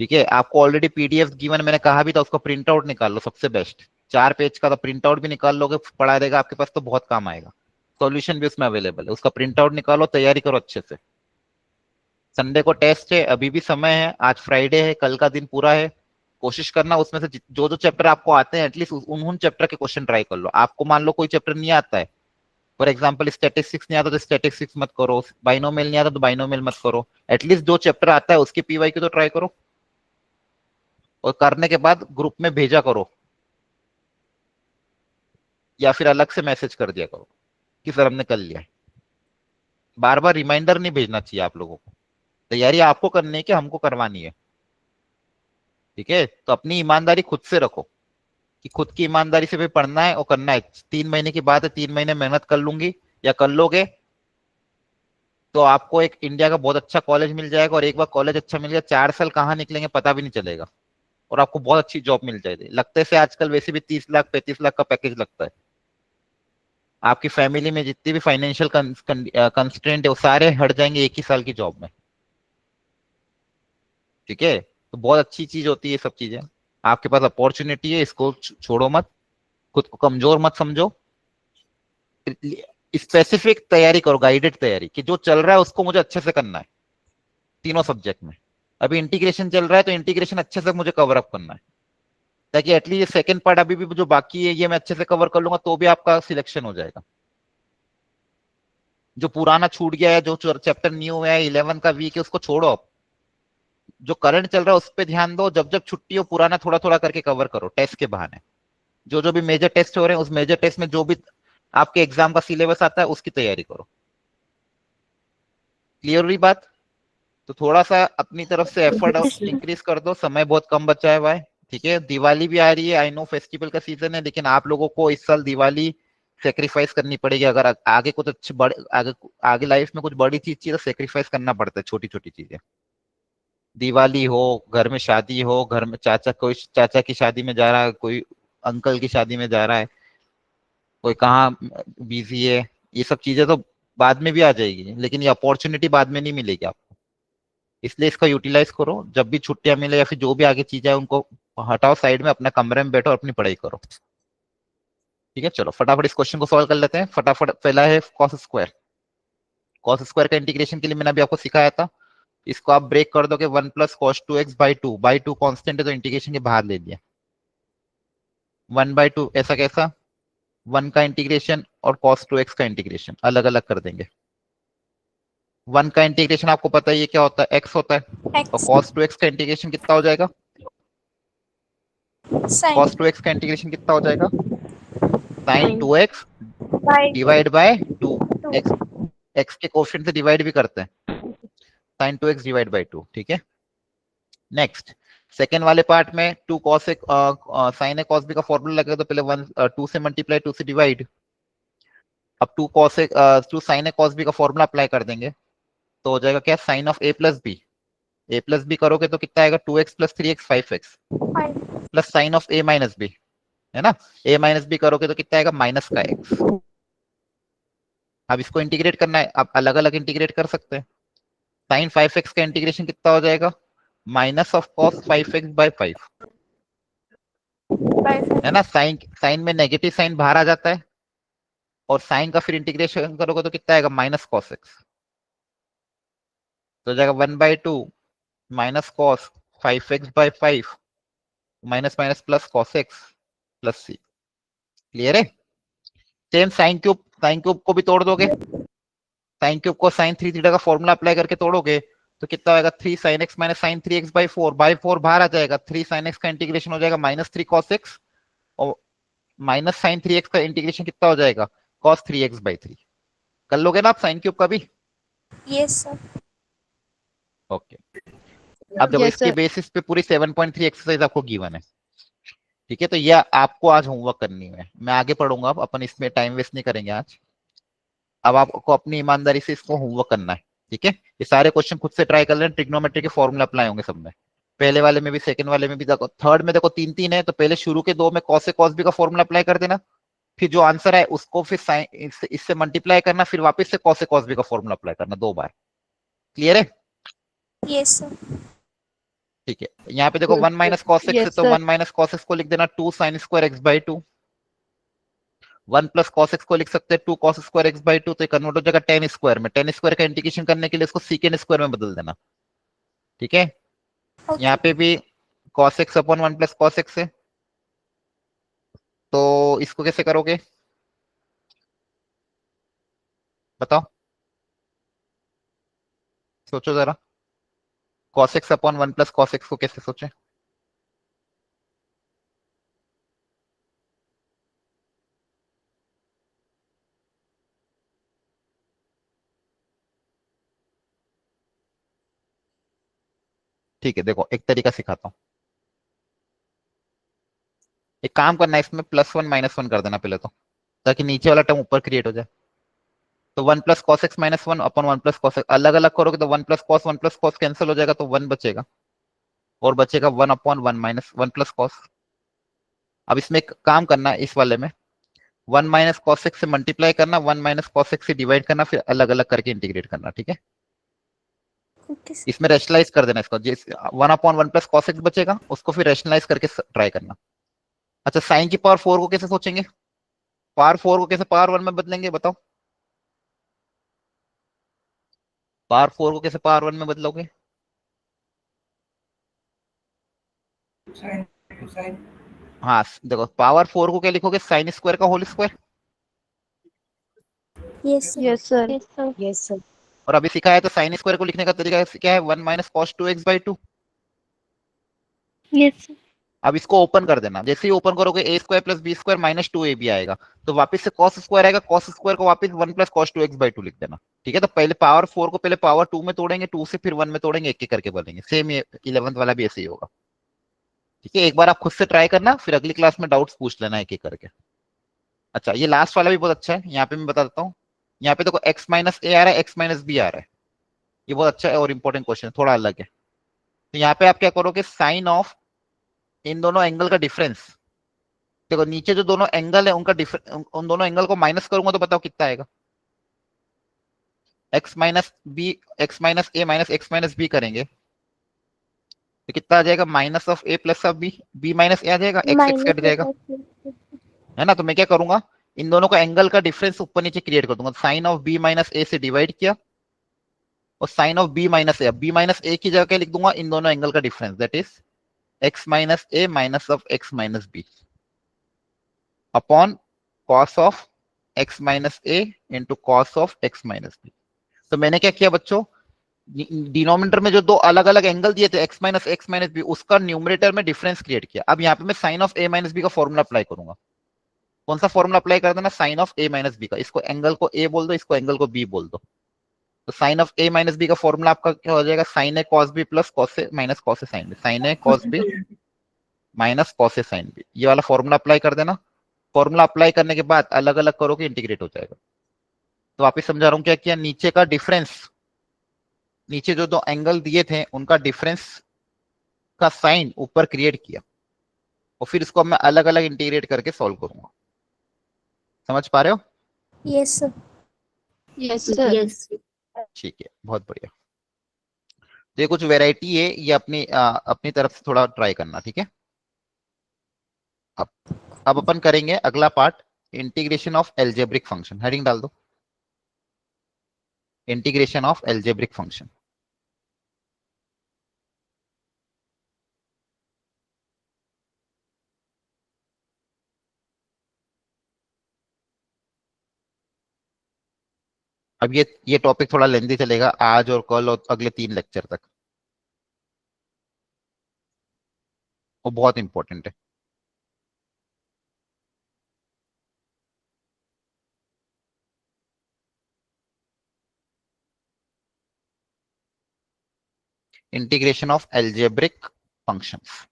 ठीक है, आपको ऑलरेडी पीडीएफ गिवन, मैंने कहा भी था उसको प्रिंट आउट निकाल लो, सबसे बेस्ट 4 पेज का, तो प्रिंट आउट भी निकाल लोगे, पढ़ा देगा आपके पास तो बहुत काम आएगा। सॉल्यूशन भी उसमें अवेलेबल है, उसका प्रिंट आउट निकालो, तैयारी करो अच्छे से। संडे को टेस्ट है, अभी भी समय है, आज फ्राइडे है, कल का दिन पूरा है। कोशिश करना उसमें से जो जो चैप्टर आपको आते हैं एटलीस्ट उन चैप्टर के क्वेश्चन ट्राई कर लो। आपको मान लो कोई चैप्टर नहीं आता है, फॉर एग्जाम्पल स्टैटिस्टिक्स नहीं आता तो स्टैटिस्टिक्स मत करो, बाइनोमियल नहीं आता तो बाइनोमियल मत करो, एटलीस्ट जो चैप्टर आता है उसकी पीवाई की तो ट्राई करो, और करने के बाद ग्रुप में भेजा करो, या फिर अलग से मैसेज कर दिया करो कि सर हमने कर लिया है। बार बार रिमाइंडर नहीं भेजना चाहिए आप लोगों को, तैयारी आपको करनी है कि हमको करवानी है। ठीक है, तो अपनी ईमानदारी खुद से रखो कि खुद की ईमानदारी से भी पढ़ना है और करना है। 3 महीने की बात है, 3 महीने मेहनत कर लूंगी या कर लोगे तो आपको एक इंडिया का बहुत अच्छा कॉलेज मिल जाएगा, और एक बार कॉलेज अच्छा मिल गया 4 साल कहाँ निकलेंगे पता भी नहीं चलेगा, और आपको बहुत अच्छी जॉब मिल जाएगी। लगते से आजकल वैसे भी 30 लाख 35 लाख का पैकेज लगता है। आपकी फैमिली में जितनी भी फाइनेंशियल कंस्ट्रेंट है वो सारे हट जाएंगे एक ही साल की जॉब में। ठीक है, तो बहुत अच्छी चीज होती है ये सब चीजें, आपके पास अपॉर्चुनिटी है, इसको छोड़ो मत, खुद को कमजोर मत समझो। स्पेसिफिक तैयारी करो, गाइडेड तैयारी, कि जो चल रहा है उसको मुझे अच्छे से करना है तीनों सब्जेक्ट में। अभी इंटीग्रेशन चल रहा है तो इंटीग्रेशन अच्छे से मुझे कवर अप करना है, ताकि एटलीस्ट सेकंड पार्ट अभी भी जो बाकी है ये मैं अच्छे से कवर कर लूंगा तो भी आपका सिलेक्शन हो जाएगा। जो पुराना छूट गया है, जो चैप्टर न्यू है, 11 का वीक है, उसको छोड़ो आप, जो करंट चल रहा है उस पर ध्यान दो, जब जब छुट्टी हो पुराना थोड़ा थोड़ा करके कवर करो टेस्ट के बहाने। जो जो भी मेजर टेस्ट हो रहे हैं उस मेजर टेस्ट में जो भी आपके एग्जाम का सिलेबस आता है उसकी तैयारी करो। क्लियर हुई बात? तो थोड़ा सा अपनी तरफ से एफर्ट इंक्रीज कर दो, समय बहुत कम बचा है भाई। ठीक है, दिवाली भी आ रही है, आई नो फेस्टिवल का सीजन है, लेकिन आप लोगों को इस साल दिवाली सेक्रीफाइस करनी पड़ेगी। अगर आगे कुछ अच्छी बड़े आगे लाइफ में कुछ बड़ी चीज चाहिए तो सेक्रीफाइस करना पड़ता है, छोटी छोटी चीजें। दिवाली हो, घर में शादी हो, घर में कोई चाचा की शादी में जा रहा है, कोई अंकल की शादी में जा रहा है, कोई कहाँ बिजी है, ये सब चीजें तो बाद में भी आ जाएगी, लेकिन ये अपॉर्चुनिटी बाद में नहीं मिलेगी आपको। इसलिए इसका यूटिलाइज करो, जब भी छुट्टियां मिले या फिर जो भी आगे चीजें है उनको हटाओ साइड में, अपने कमरे में बैठो और अपनी पढ़ाई करो। ठीक है, चलो फटाफट इस क्वेश्चन को सॉल्व कर लेते हैं फटाफट। पहला है कॉस स्क्वायर। कॉस स्क्वायर का इंटीग्रेशन के लिए मैंने अभी आपको सिखाया था, इसको आप ब्रेक कर दोगे 1 plus cos 2x by 2, by 2 constant है तो इंटीग्रेशन के बाहर ले लिया। 1/2 ऐसा कैसा, 1 का इंटीग्रेशन और cos 2x का इंटीग्रेशन अलग अलग कर देंगे। 1 का इंटीग्रेशन आपको पता है ये क्या होता है, x होता है, और cos 2x का इंटीग्रेशन कितना हो जाएगा, cos 2x का इंटीग्रेशन कितना हो जाएगा, sin 2x divide by 2, x के कोफिशिएंट से डिवाइड भी करते हैं, sin 2x डिवाइड बाय 2। ठीक है, नेक्स्ट सेकेंड वाले पार्ट में 2 cos sin a cos b का फॉर्मूला लगेगा, तो पहले 2 से मल्टीप्लाई 2 से डिवाइड। अब 2 sin a cos b का फॉर्मूला अप्लाई कर देंगे तो हो जाएगा क्या, sine of a plus b. a plus b करोगे तो कितना आएगा, 2x plus 3x 5x plus sine of a minus b, है ना। a माइनस बी करोगे तो कितना आएगा, माइनस का x। अब इसको इंटीग्रेट करना है, आप अलग अलग इंटीग्रेट कर सकते हैं। साइन 5x का इंटीग्रेशन कितना हो जाएगा, minus of cos 5x by 5, है ना। साइन में नेगेटिव साइन बाहर आ जाता है, और साइन का फिर इंटीग्रेशन करोगे तो कितना आएगा, माइनस कॉस एक्स। तो जाएगा 1/2 minus cos 5x by 5 minus minus plus cos x plus C. Clear है? सेम साइन क्यूब को भी तोड़ दोगे, साइन क्यूब को साइन 3 थीटा का फॉर्मूला अप्लाई करके तोड़ोगे तो कितना होगा, 3 sin x minus sine 3x by 4 बाहर आ जाएगा, 3 sin x का इंटीग्रेशन हो जाएगा माइनस 3 cos x, और माइनस साइन 3x का इंटीग्रेशन कितना हो जाएगा, cos 3x बाई 3। कर लोगे ना आप साइन क्यूब का भी? Yes sir. ओके, अब देखो Yes, इसके sir. बेसिस पे पूरी 7.3 एक्सरसाइज आपको गिवन है। ठीक है, तो यह आपको आज होमवर्क करनी है, मैं आगे पढ़ूंगा, अपन इसमें टाइम वेस्ट नहीं करेंगे आज। अब आपको अपनी ईमानदारी से इसको होमवर्क करना है। ठीक है, ये सारे क्वेश्चन खुद से ट्राई कर लेना, ट्रिग्नोमेट्री के फॉर्मूला अप्लाई होंगे सब में, पहले वाले में भी सेकंड वाले में भी। देखो थर्ड में देखो 3 है, तो पहले शुरू के 2 में cos से cos b का फॉर्मूला अप्लाई कर देना, फिर जो आंसर है उसको फिर साइन इससे मल्टीप्लाई करना, फिर वापस से cos से cos b का फॉर्मूला अप्लाई करना 2 बार। क्लियर है? Yes sir. ठीक है, यहाँ पे देखो 1 माइनस कॉस एक्स है, Yes, तो sir. 1 माइनस कॉस एक्स को लिख देना 2 sine square x by 2। 1 plus cos x को लिख सकते हैं 2 कॉस स्क्वायर एक्स बाई 2, तो कन्वर्ट हो जाएगा टेन स्क्वायर में। टेन स्क्वायर का इंटीग्रेशन करने के लिए इसको सीकेंड स्क्वायर में बदल देना। ठीक है, यहाँ पे भी cos x upon 1 plus cos x है, तो इसको कैसे करोगे बताओ, सोचो जरा। cos x upon 1 plus cos x को कैसे सोचे? ठीक है, देखो एक तरीका सिखाता हूँ। एक काम करना है, इसमें +1 -1 कर देना पहले तो, ताकि नीचे वाला टर्म ऊपर क्रिएट हो जाए। तो 1 plus cos x minus 1 upon 1 plus cos x अलग अलग करोगे तो 1 प्लस कॉस कैंसिल हो जाएगा, तो 1 बचेगा, और बचेगा 1 अपॉन 1 माइनस 1 प्लस कॉस। अब इसमें एक काम करना है, इस वाले में 1 माइनस कॉस एक्स से मल्टीप्लाई करना, 1 माइनस कॉस एक्स से डिवाइड करना, फिर अलग अलग करके इंटीग्रेट करना। ठीक है, ओके सर। इसमें रेशनलाइज कर देना इसको, 1 अपॉन 1 प्लस कॉस एक्स बचेगा, उसको फिर रेशनलाइज करके ट्राई करना। अच्छा, साइन की पावर 4 को कैसे सोचेंगे, पावर 4 को कैसे पावर 1 में बदलेंगे बताओ, पावर 4 को कैसे पावर 1 में बदलोगे? हाँ देखो, पावर 4 को क्या लिखोगे, साइन स्क्वायर का whole square. Yes sir. Yes, sir. Yes, sir. Yes, sir. और अभी सिखाया तो साइन स्क्वायर को लिखने का तरीका क्या है, 1 minus cos 2x by 2। Yes, sir. अब इसको ओपन कर देना, जैसे ही ओपन करोगे a square plus b square minus 2 ab आएगा, तो वापस से cos स्क्वायर आएगा, cos स्क्वायर को वापस 1 प्लस cos 2x बाई 2 लिख देना। ठीक है, तो पहले पावर 4 को पहले पावर 2 में तोड़ेंगे, 2 से फिर 1 में तोड़ेंगे, एक एक करके बनेंगे। सेम ये 11th वाला भी ऐसे ही होगा। ठीक है, एक बार आप खुद से ट्राई करना, फिर अगली क्लास में डाउट्स पूछ लेना एक एक करके। अच्छा, ये लास्ट वाला भी बहुत अच्छा है, यहाँ पे मैं बता देता हूँ। यहाँ पे देखो x माइनस ए आ रहा है, x माइनस बी आ रहा है, ये बहुत अच्छा है और इंपॉर्टेंट क्वेश्चन है, थोड़ा अलग है। तो यहाँ पे आप क्या करोगे, साइन ऑफ इन दोनों एंगल का डिफरेंस, देखो नीचे जो दोनों एंगल है उनका उन दोनों एंगल को माइनस करूंगा तो बताओ कितना आएगा। x minus b, x minus a minus x minus b करेंगे तो कितना आ जाएगा, minus of a plus of b, b minus a आ जाएगा, एक्स एक्स कट जाएगा, है ना। तो मैं क्या करूंगा, इन दोनों का एंगल का डिफरेंस ऊपर नीचे क्रिएट कर दूंगा, sine of b minus a से डिवाइड किया और sine of b minus a, B minus a की जगह लिख दूंगा इन दोनों एंगल का difference, that is x minus a minus of x minus b upon cos of x minus a into cos of x minus b. तो मैंने क्या किया बच्चों, डिनोमिनेटर में जो दो अलग अलग एंगल दिए थे x माइनस बी, उसका न्यूमरेटर में डिफरेंस क्रिएट किया। अब यहाँ पे मैं sine of a minus b का फॉर्मूला अप्लाई करूंगा। कौन सा फॉर्मूला अप्लाई कर देना, sine of a minus b का। इसको एंगल को a बोल दो, इसको एंगल को b बोल दो। तो sine of a minus b का फॉर्मूला आपका क्या हो जाएगा, sine a cos b plus cos a minus cos a sine b, sine a cos b minus cos a sine b, ये वाला फॉर्मूला अप्लाई कर देना। फॉर्मूला अप्लाई करने के बाद अलग अलग करोगे, इंटीग्रेट हो जाएगा। तो वापिस समझा रहा हूं क्या किया, नीचे का डिफरेंस, नीचे जो दो एंगल दिए थे उनका डिफरेंस का साइन ऊपर क्रिएट किया और फिर इसको मैं अलग अलग इंटीग्रेट करके सॉल्व करूंगा। समझ पा रहे हो? Yes sir. Yes, sir. Yes. ठीक है, बहुत बढ़िया। तो ये कुछ वेराइटी है, ये अपनी तरफ से थोड़ा ट्राई करना, ठीक है। अब अपन करेंगे अगला part, integration of algebraic function. Heading डाल दो, इंटीग्रेशन ऑफ एल्जेब्रिक फंक्शन। अब ये टॉपिक थोड़ा लेंदी चलेगा आज और कल और अगले 3 लेक्चर तक, वो बहुत इंपॉर्टेंट है। इंटीग्रेशन ऑफ एल्जेब्रिक फंक्शंस,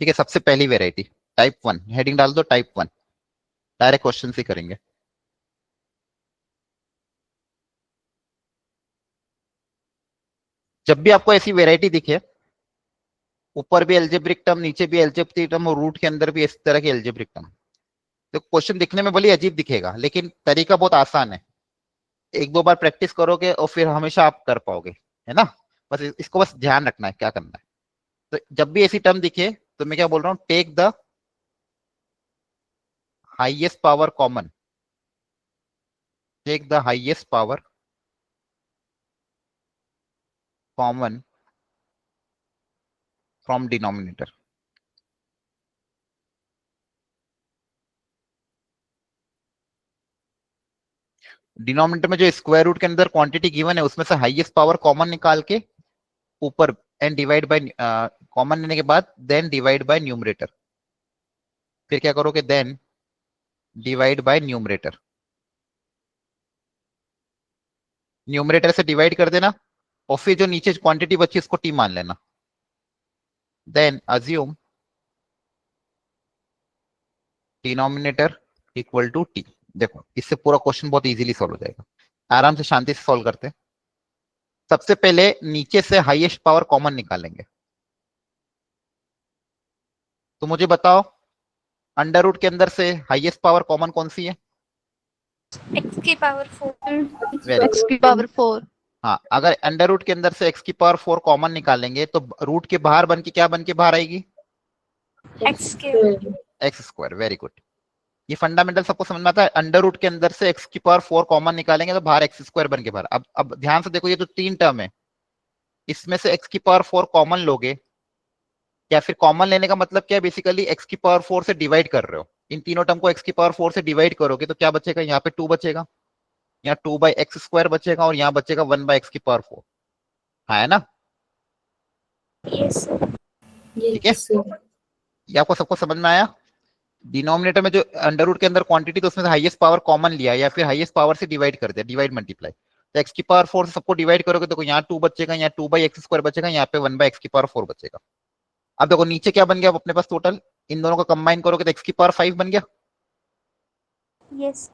ठीक है। सबसे पहली वेराइटी टाइप 1, हेडिंग डाल दो टाइप 1, डायरेक्ट क्वेश्चन से करेंगे। जब भी आपको ऐसी वेराइटी दिखे, ऊपर भी एल्जेब्रिक टर्म, नीचे भी एल्जेब्रिक टर्म और रूट के अंदर भी इस तरह के एल्जेब्रिक टर्म, तो क्वेश्चन दिखने में भले अजीब दिखेगा लेकिन तरीका बहुत आसान है। एक दो बार प्रैक्टिस करोगे और फिर हमेशा आप कर पाओगे, है ना। बस इसको बस ध्यान रखना है क्या करना है। तो जब भी ऐसी टर्म दिखे तो मैं क्या बोल रहा हूँ, take the highest power common, take the highest power common from denominator. Denominator में जो स्क्वायर रूट के अंदर क्वांटिटी गिवन है उसमें से हाईएस्ट पावर कॉमन निकाल के ऊपर एंड डिवाइड बाय, कॉमन लेने के बाद देन डिवाइड बाय न्यूमरेटर। फिर क्या करोगे, then divide by numerator, numerator से डिवाइड कर देना और फिर जो नीचे क्वांटिटी बची उसको टी मान लेना। Then assume denominator equal to t. देखो इससे पूरा क्वेश्चन बहुत इजीली सॉल्व हो जाएगा। आराम से शांति से सॉल्व करते हैं। सबसे पहले नीचे से हाईएस्ट पावर कॉमन निकालेंगे। तो मुझे बताओ अंडर रूट के अंदर से हाईएस्ट पावर कॉमन कौन सी है? एक्स की पावर 4। वेरी X की पावर 4. हाँ, अगर अंडर रूट के अंदर से x की पावर 4 कॉमन निकालेंगे तो रूट के बाहर बन के क्या बन के बाहर आएगी? X square. X square. Very good, ये फंडामेंटल सबको समझ में आता है। अंडर रूट के अंदर से x की पावर 4 कॉमन निकालेंगे तो बाहर एक्स स्क्वायर बन के बाहर। अब ध्यान से देखो, ये जो 3 टर्म है इसमें से x की पावर 4 कॉमन लोगे, या फिर कॉमन लेने का मतलब क्या है, बेसिकली x की पावर 4 से डिवाइड कर रहे हो। इन तीनों टर्म को x की पावर 4 से डिवाइड करोगे तो क्या बचेगा, यहाँ पे 2 बचेगा, यहाँ 2 बाई एक्स स्क्वायर बचेगा और यहाँ बचेगा 1 बाई एक्स की पावर 4, हाँ है ना। Yes sir. ठीक है, Yes, sir. ये आपको सबको समझ में आया। डिनोमिनेटर में जो अंडर रूट के अंदर क्वांटिटी, तो उसमें से हाईएस्ट पावर कॉमन लिया या फिर हाईएस्ट पावर से डिवाइड कर दिया, डिवाइड मल्टीप्लाई। तो एक्स की पावर 4 से सबको डिवाइड करोगे तो यहाँ 2 बचेगा, यहाँ 2/x² बचेगा, यहाँ पे 1/x की पावर 4 बचेगा। अब देखो नीचे क्या बन गया अब अपने पास टोटल, इन दोनों को कंबाइन करोगे तो x की पावर 5 बन गया। Yes.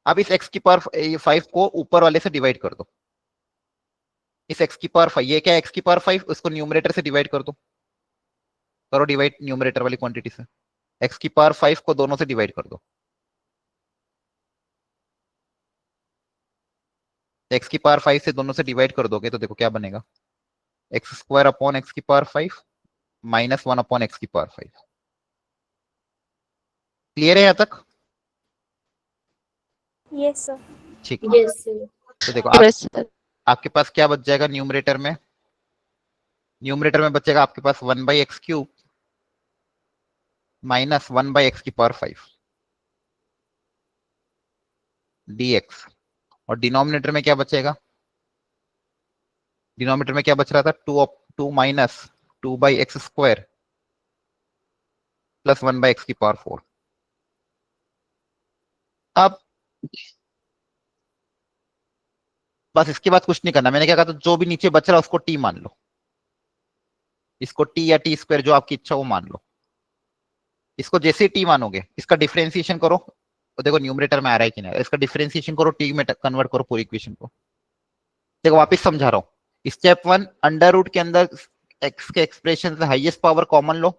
अब इस x की पावर 5 को ऊपर वाले से डिवाइड कर दो। इस x की पावर 5, ये क्या है x की पावर 5, उसको न्यूमरेटर से डिवाइड कर दो। करो डिवाइड न्यूमरेटर वाली क्वांटिटी से, x की पावर 5 को दोनों से डिवाइड कर दो। x की पावर 5 से दोनों से डिवाइड कर दोगे तो देखो क्या बनेगा, x² अपॉन x की पावर 5 -1 अपॉन x की पावर 5। क्लियर है यहाँ तक? Yes, sir. ठीक। Yes, sir. तो देखो Yes, sir. आपके पास क्या बच जाएगा न्यूमरेटर में, न्यूमरेटर में बचेगा आपके पास 1/x³ -1/x की पावर 5 dx। और डिनोमिनेटर में क्या बचेगा, डिनोमिनेटर में क्या बच रहा था, 2 माइनस 2/x² प्लस 1/x की पावर 4। अब बस इसके बाद कुछ नहीं करना, मैंने क्या कहा था, जो भी नीचे बच रहा है उसको t मान लो, इसको t या t² जो आपकी इच्छा वो मान लो। इसको जैसे t मानोगे इसका डिफरेंशिएशन करो, तो देखो न्यूमरेटर में आ रहा है कि नहीं, इसका डिफरेंशिएशन करो, t में कन्वर्ट करो पूरी इक्वेशन को। देखो वापस समझा रहा हूं, स्टेप 1 अंडर रूट के अंदर x के एक्सप्रेशन से हाईएस्ट पावर कॉमन लो,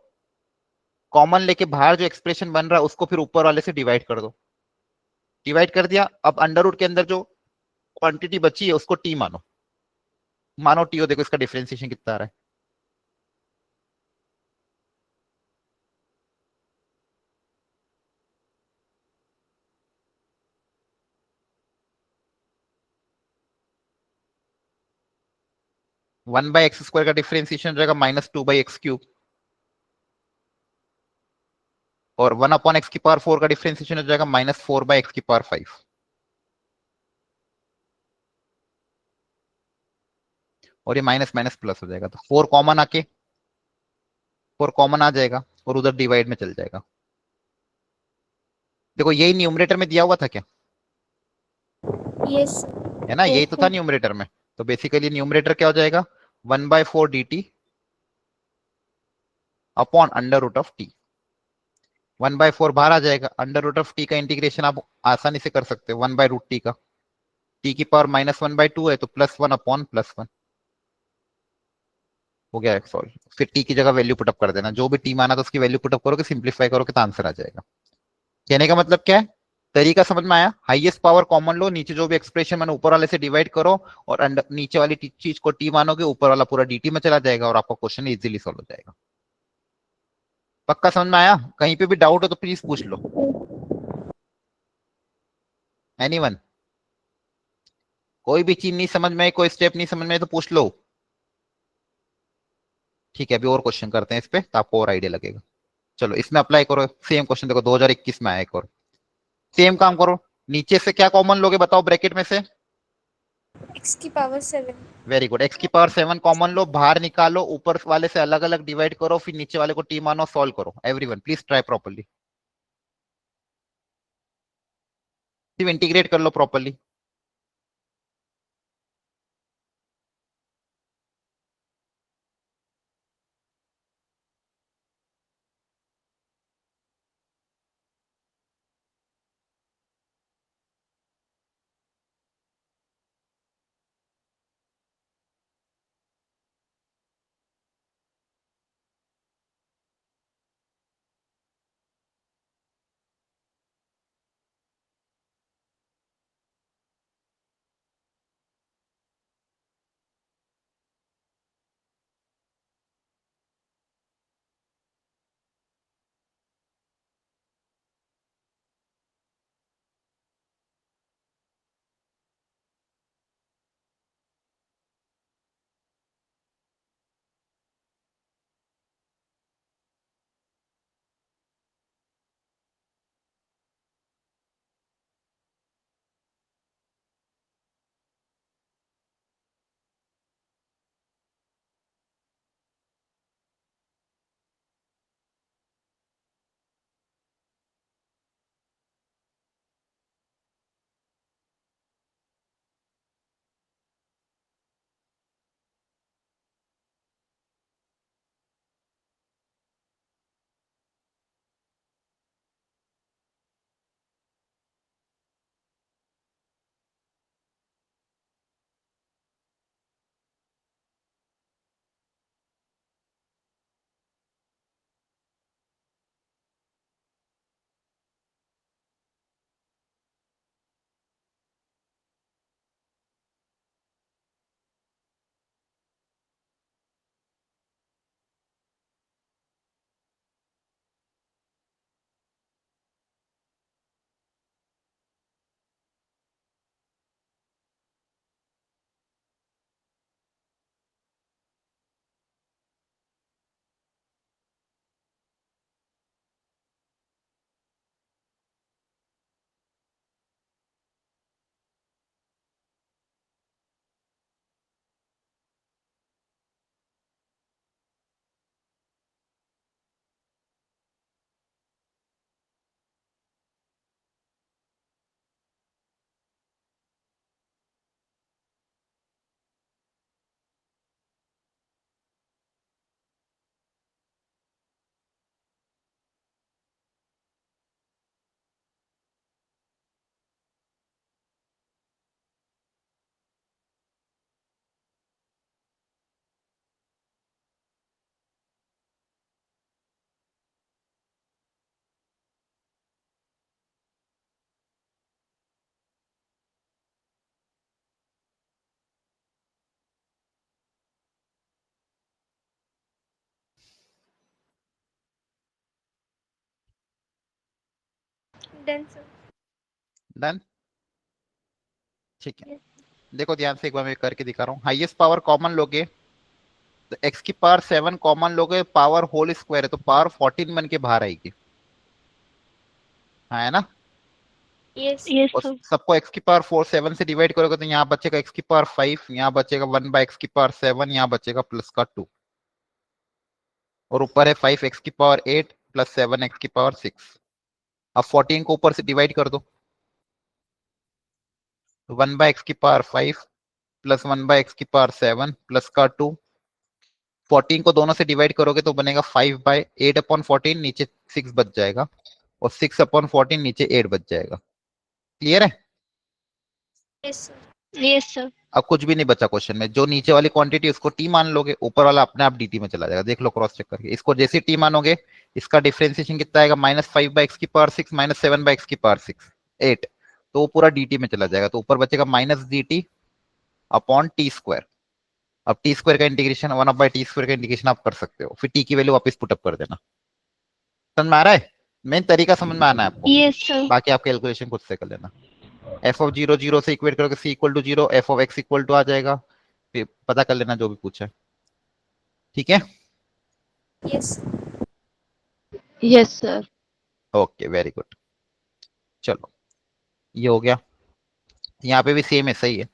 कॉमन लेके बाहर जो एक्सप्रेशन बन रहा है उसको फिर ऊपर वाले से डिवाइड कर दो। डिवाइड कर दिया, अब अंडर रूट के अंदर जो क्वांटिटी बची है उसको t मानो, मानो t हो, देखो इसका डिफरेंशिएशन कितना आ रहा है। वन बाई एक्स स्क्वायर का डिफरेंशिएशन हो जाएगा -2/x³, और 1 अपॉन एक्स की पावर 4 का डिफरेंशिएशन हो जाएगा -4/x की पावर 5। और ये माइनस माइनस प्लस हो जाएगा, तो 4 कॉमन आके 4 कॉमन आ जाएगा और उधर डिवाइड में चल जाएगा। देखो यही न्यूमरेटर में दिया हुआ था क्या, Yes, sir. है ना, यही तो था Okay. न्यूमरेटर में। तो बेसिकली न्यूमरेटर क्या हो जाएगा, 1/4 dt upon under root of t. 1/4 बाहर आ जाएगा, अंडर रूट ऑफ टी का इंटीग्रेशन आप आसानी से कर सकते हो 1/√t का, टी की पावर -1/2 है तो +1 अपॉन +1 हो गया सॉल्व। फिर टी की जगह वैल्यू पुटअप कर देना, जो भी टी माना तो उसकी वैल्यू पुटअप करोगे, सिंप्लीफाई करोगे तो आंसर आ जाएगा। कहने का मतलब क्या है, तरीका समझ में आया, हाईएस्ट पावर कॉमन लो, नीचे जो भी एक्सप्रेशन मैंने ऊपर वाले से डिवाइड करो, और अंडर नीचे वाली चीज को टी मानोगे, ऊपर वाला पूरा dt में चला जाएगा और आपका क्वेश्चन इजीली सॉल्व हो जाएगा। पक्का समझ में आया? कहीं पे भी डाउट हो तो प्लीज पूछ लो। एनीवन? कोई भी चीज नहीं समझ में आई, कोई स्टेप नहीं समझ में आई तो पूछ लो। ठीक है, अभी और क्वेश्चन करते हैं इस पे तो आपको और आइडिया लगेगा। चलो इसमें अप्लाई करो, सेम क्वेश्चन देखो 2021 में आया एक और, सेम काम करो। नीचे से क्या कॉमन लोगे बताओ ब्रैकेट में से, X की पावर 7. वेरी गुड, x की पावर 7 कॉमन लो, बाहर निकालो, ऊपर वाले से अलग अलग डिवाइड करो, फिर नीचे वाले को t मानो, सॉल्व करो। एवरीवन प्लीज ट्राई प्रॉपर्ली, सिर्फ इंटीग्रेट कर लो प्रॉपर्ली। Done, sir. डन, ठीक है। देखो ध्यान से एक बार मैं करके दिखा रहा हूँ। हाईएस्ट पावर कॉमन लोगे तो x की पावर 7 कॉमन लोगे, पावर होल स्क्वायर है तो पावर 14 बन के बाहर आएगी, हाँ है ना। Yes. Yes, और sir. सबको x की पावर 4 7 से डिवाइड करोगे तो यहाँ बचेगा x की पावर 5, यहाँ बचेगा 1/x की पावर 7, यहाँ बचेगा प्लस का 2, और ऊपर है 5x की पावर 8 प्लस 7x की पावर 6। अब 14 को ऊपर से डिवाइड कर दो, 1/x की पावर 5 प्लस 1/x की पावर 7 प्लस का 2। 14 को दोनों से डिवाइड करोगे तो बनेगा 5/8/14, नीचे 6 बच जाएगा, और 6/14 नीचे 8 बच जाएगा। क्लियर है। Yes, sir. Yes, sir. अब कुछ भी नहीं बचा क्वेश्चन में, जो नीचे वाली क्वांटिटी उसको टी मान लोगे, ऊपर वाला अपने आप डीटी में चला जाएगा। देख लो क्रॉस चेक करके, इसको जैसे टी मानोगे इसका डिफरेंशिएशन कितना आएगा, -5/x की पावर 6 -7/x की पावर 6 8, तो वो पूरा डीटी में चला जाएगा, तो ऊपर बचेगा -dt/t²। अब टी स्क्वायर का इंटीग्रेशन 1/t² का इंटीग्रेशन आप कर सकते हो, फिर टी की वैल्यू वापस पुटअप कर देना। समझ में आ रहा है, मेन तरीका समझ में आना है आपको, Yes, sir. बाकी आप कैलकुलेशन खुद से कर लेना। f(0) 0 से इक्वेट करोगे c = 0, f(x) = आ जाएगा, फिर पता कर लेना जो भी पूछा है, ठीक है। Yes. Yes, sir. Okay very good, चलो ये हो गया। यहाँ पे भी सेम ऐसा ही है।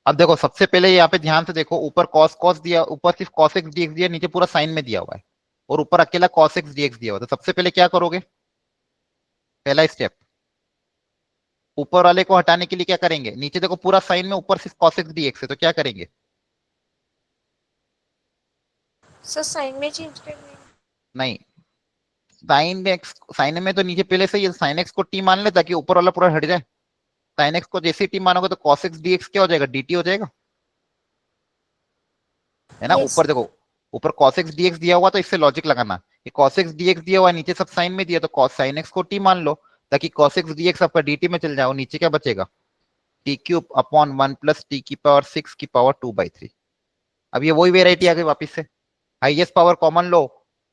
अब देखो सबसे पहले यहाँ पे ध्यान से देखो, ऊपर cos cos दिया, ऊपर सिर्फ cos x dx दिया, नीचे पूरा साइन में दिया हुआ है, और ऊपर अकेला cos x dx दिया हुआ है। तो सबसे पहले क्या करोगे, पहला स्टेप ऊपर वाले को हटाने के लिए क्या करेंगे, नीचे देखो पूरा साइन में, ऊपर सिर्फ cos x dx है, तो क्या करेंगे, So sign में change करना नहीं साइन में तो नीचे पहले से ही साइन एक्स को टी मान ले ताकि ऊपर वाला पूरा हट जाए। साइन एक्स को जैसे ही टी मानोगे तो cos x dx क्या हो जाएगा, dt हो जाएगा, है ना। Yes. ऊपर देखो, ऊपर cos x dx दिया हुआ, तो इससे लॉजिक लगाना, ये cos x dx दिया हुआ है, नीचे सब साइन में दिया, तो cos sin x को t मान लो ताकि cos x dx आपका dt में चल जाओ, नीचे क्या बचेगा, t³/1 + t⁻⁶ 2/3। अब ये वही वेराइटी आ गई वापिस से, हाईएस्ट पावर कॉमन लो,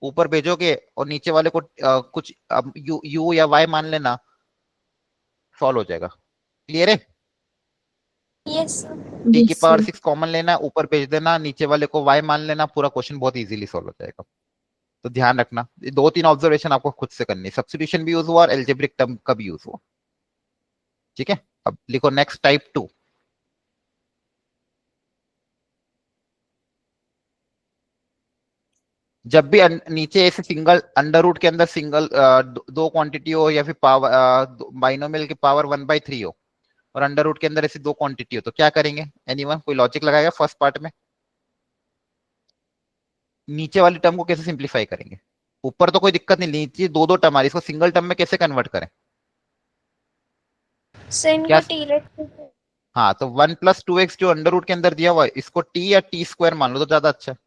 ऊपर भेजोगे और नीचे वाले को कुछ u या y मान लेना, सॉल्व हो जाएगा। क्लियर है। Yes, sir. t⁻⁶ कॉमन लेना, ऊपर भेज देना, नीचे वाले को y मान लेना, पूरा क्वेश्चन बहुत इजीली सॉल्व हो जाएगा। तो ध्यान रखना, ये 2-3 ऑब्जर्वेशन आपको खुद से करनी है, सब्स्टिट्यूशन भी यूज हुआ और एल्जेब्रिक टर्म का भी यूज हुआ, ठीक है। अब लिखो नेक्स्ट टाइप 2। जब भी नीचे ऐसे सिंगल अंडर रूट के अंदर सिंगल दो क्वांटिटी हो, या फिर पावर बाइनोमियल की पावर 1/3 हो, और अंडर रूट के अंदर ऐसी दो क्वांटिटी हो, तो क्या करेंगे, एनीवन कोई लॉजिक लगाएगा फर्स्ट पार्ट में। नीचे वाली टर्म को कैसे सिंप्लीफाई करेंगे, ऊपर तो कोई दिक्कत नहीं, नीचे दो दो टर्म आ रही, इसको सिंगल टर्म में कैसे कन्वर्ट करें, So इनको क्या, T let हाँ तो 1 + 2x जो अंडर रूट के अंदर दिया हुआ है, इसको t या t² मान लो तो ज्यादा अच्छा है,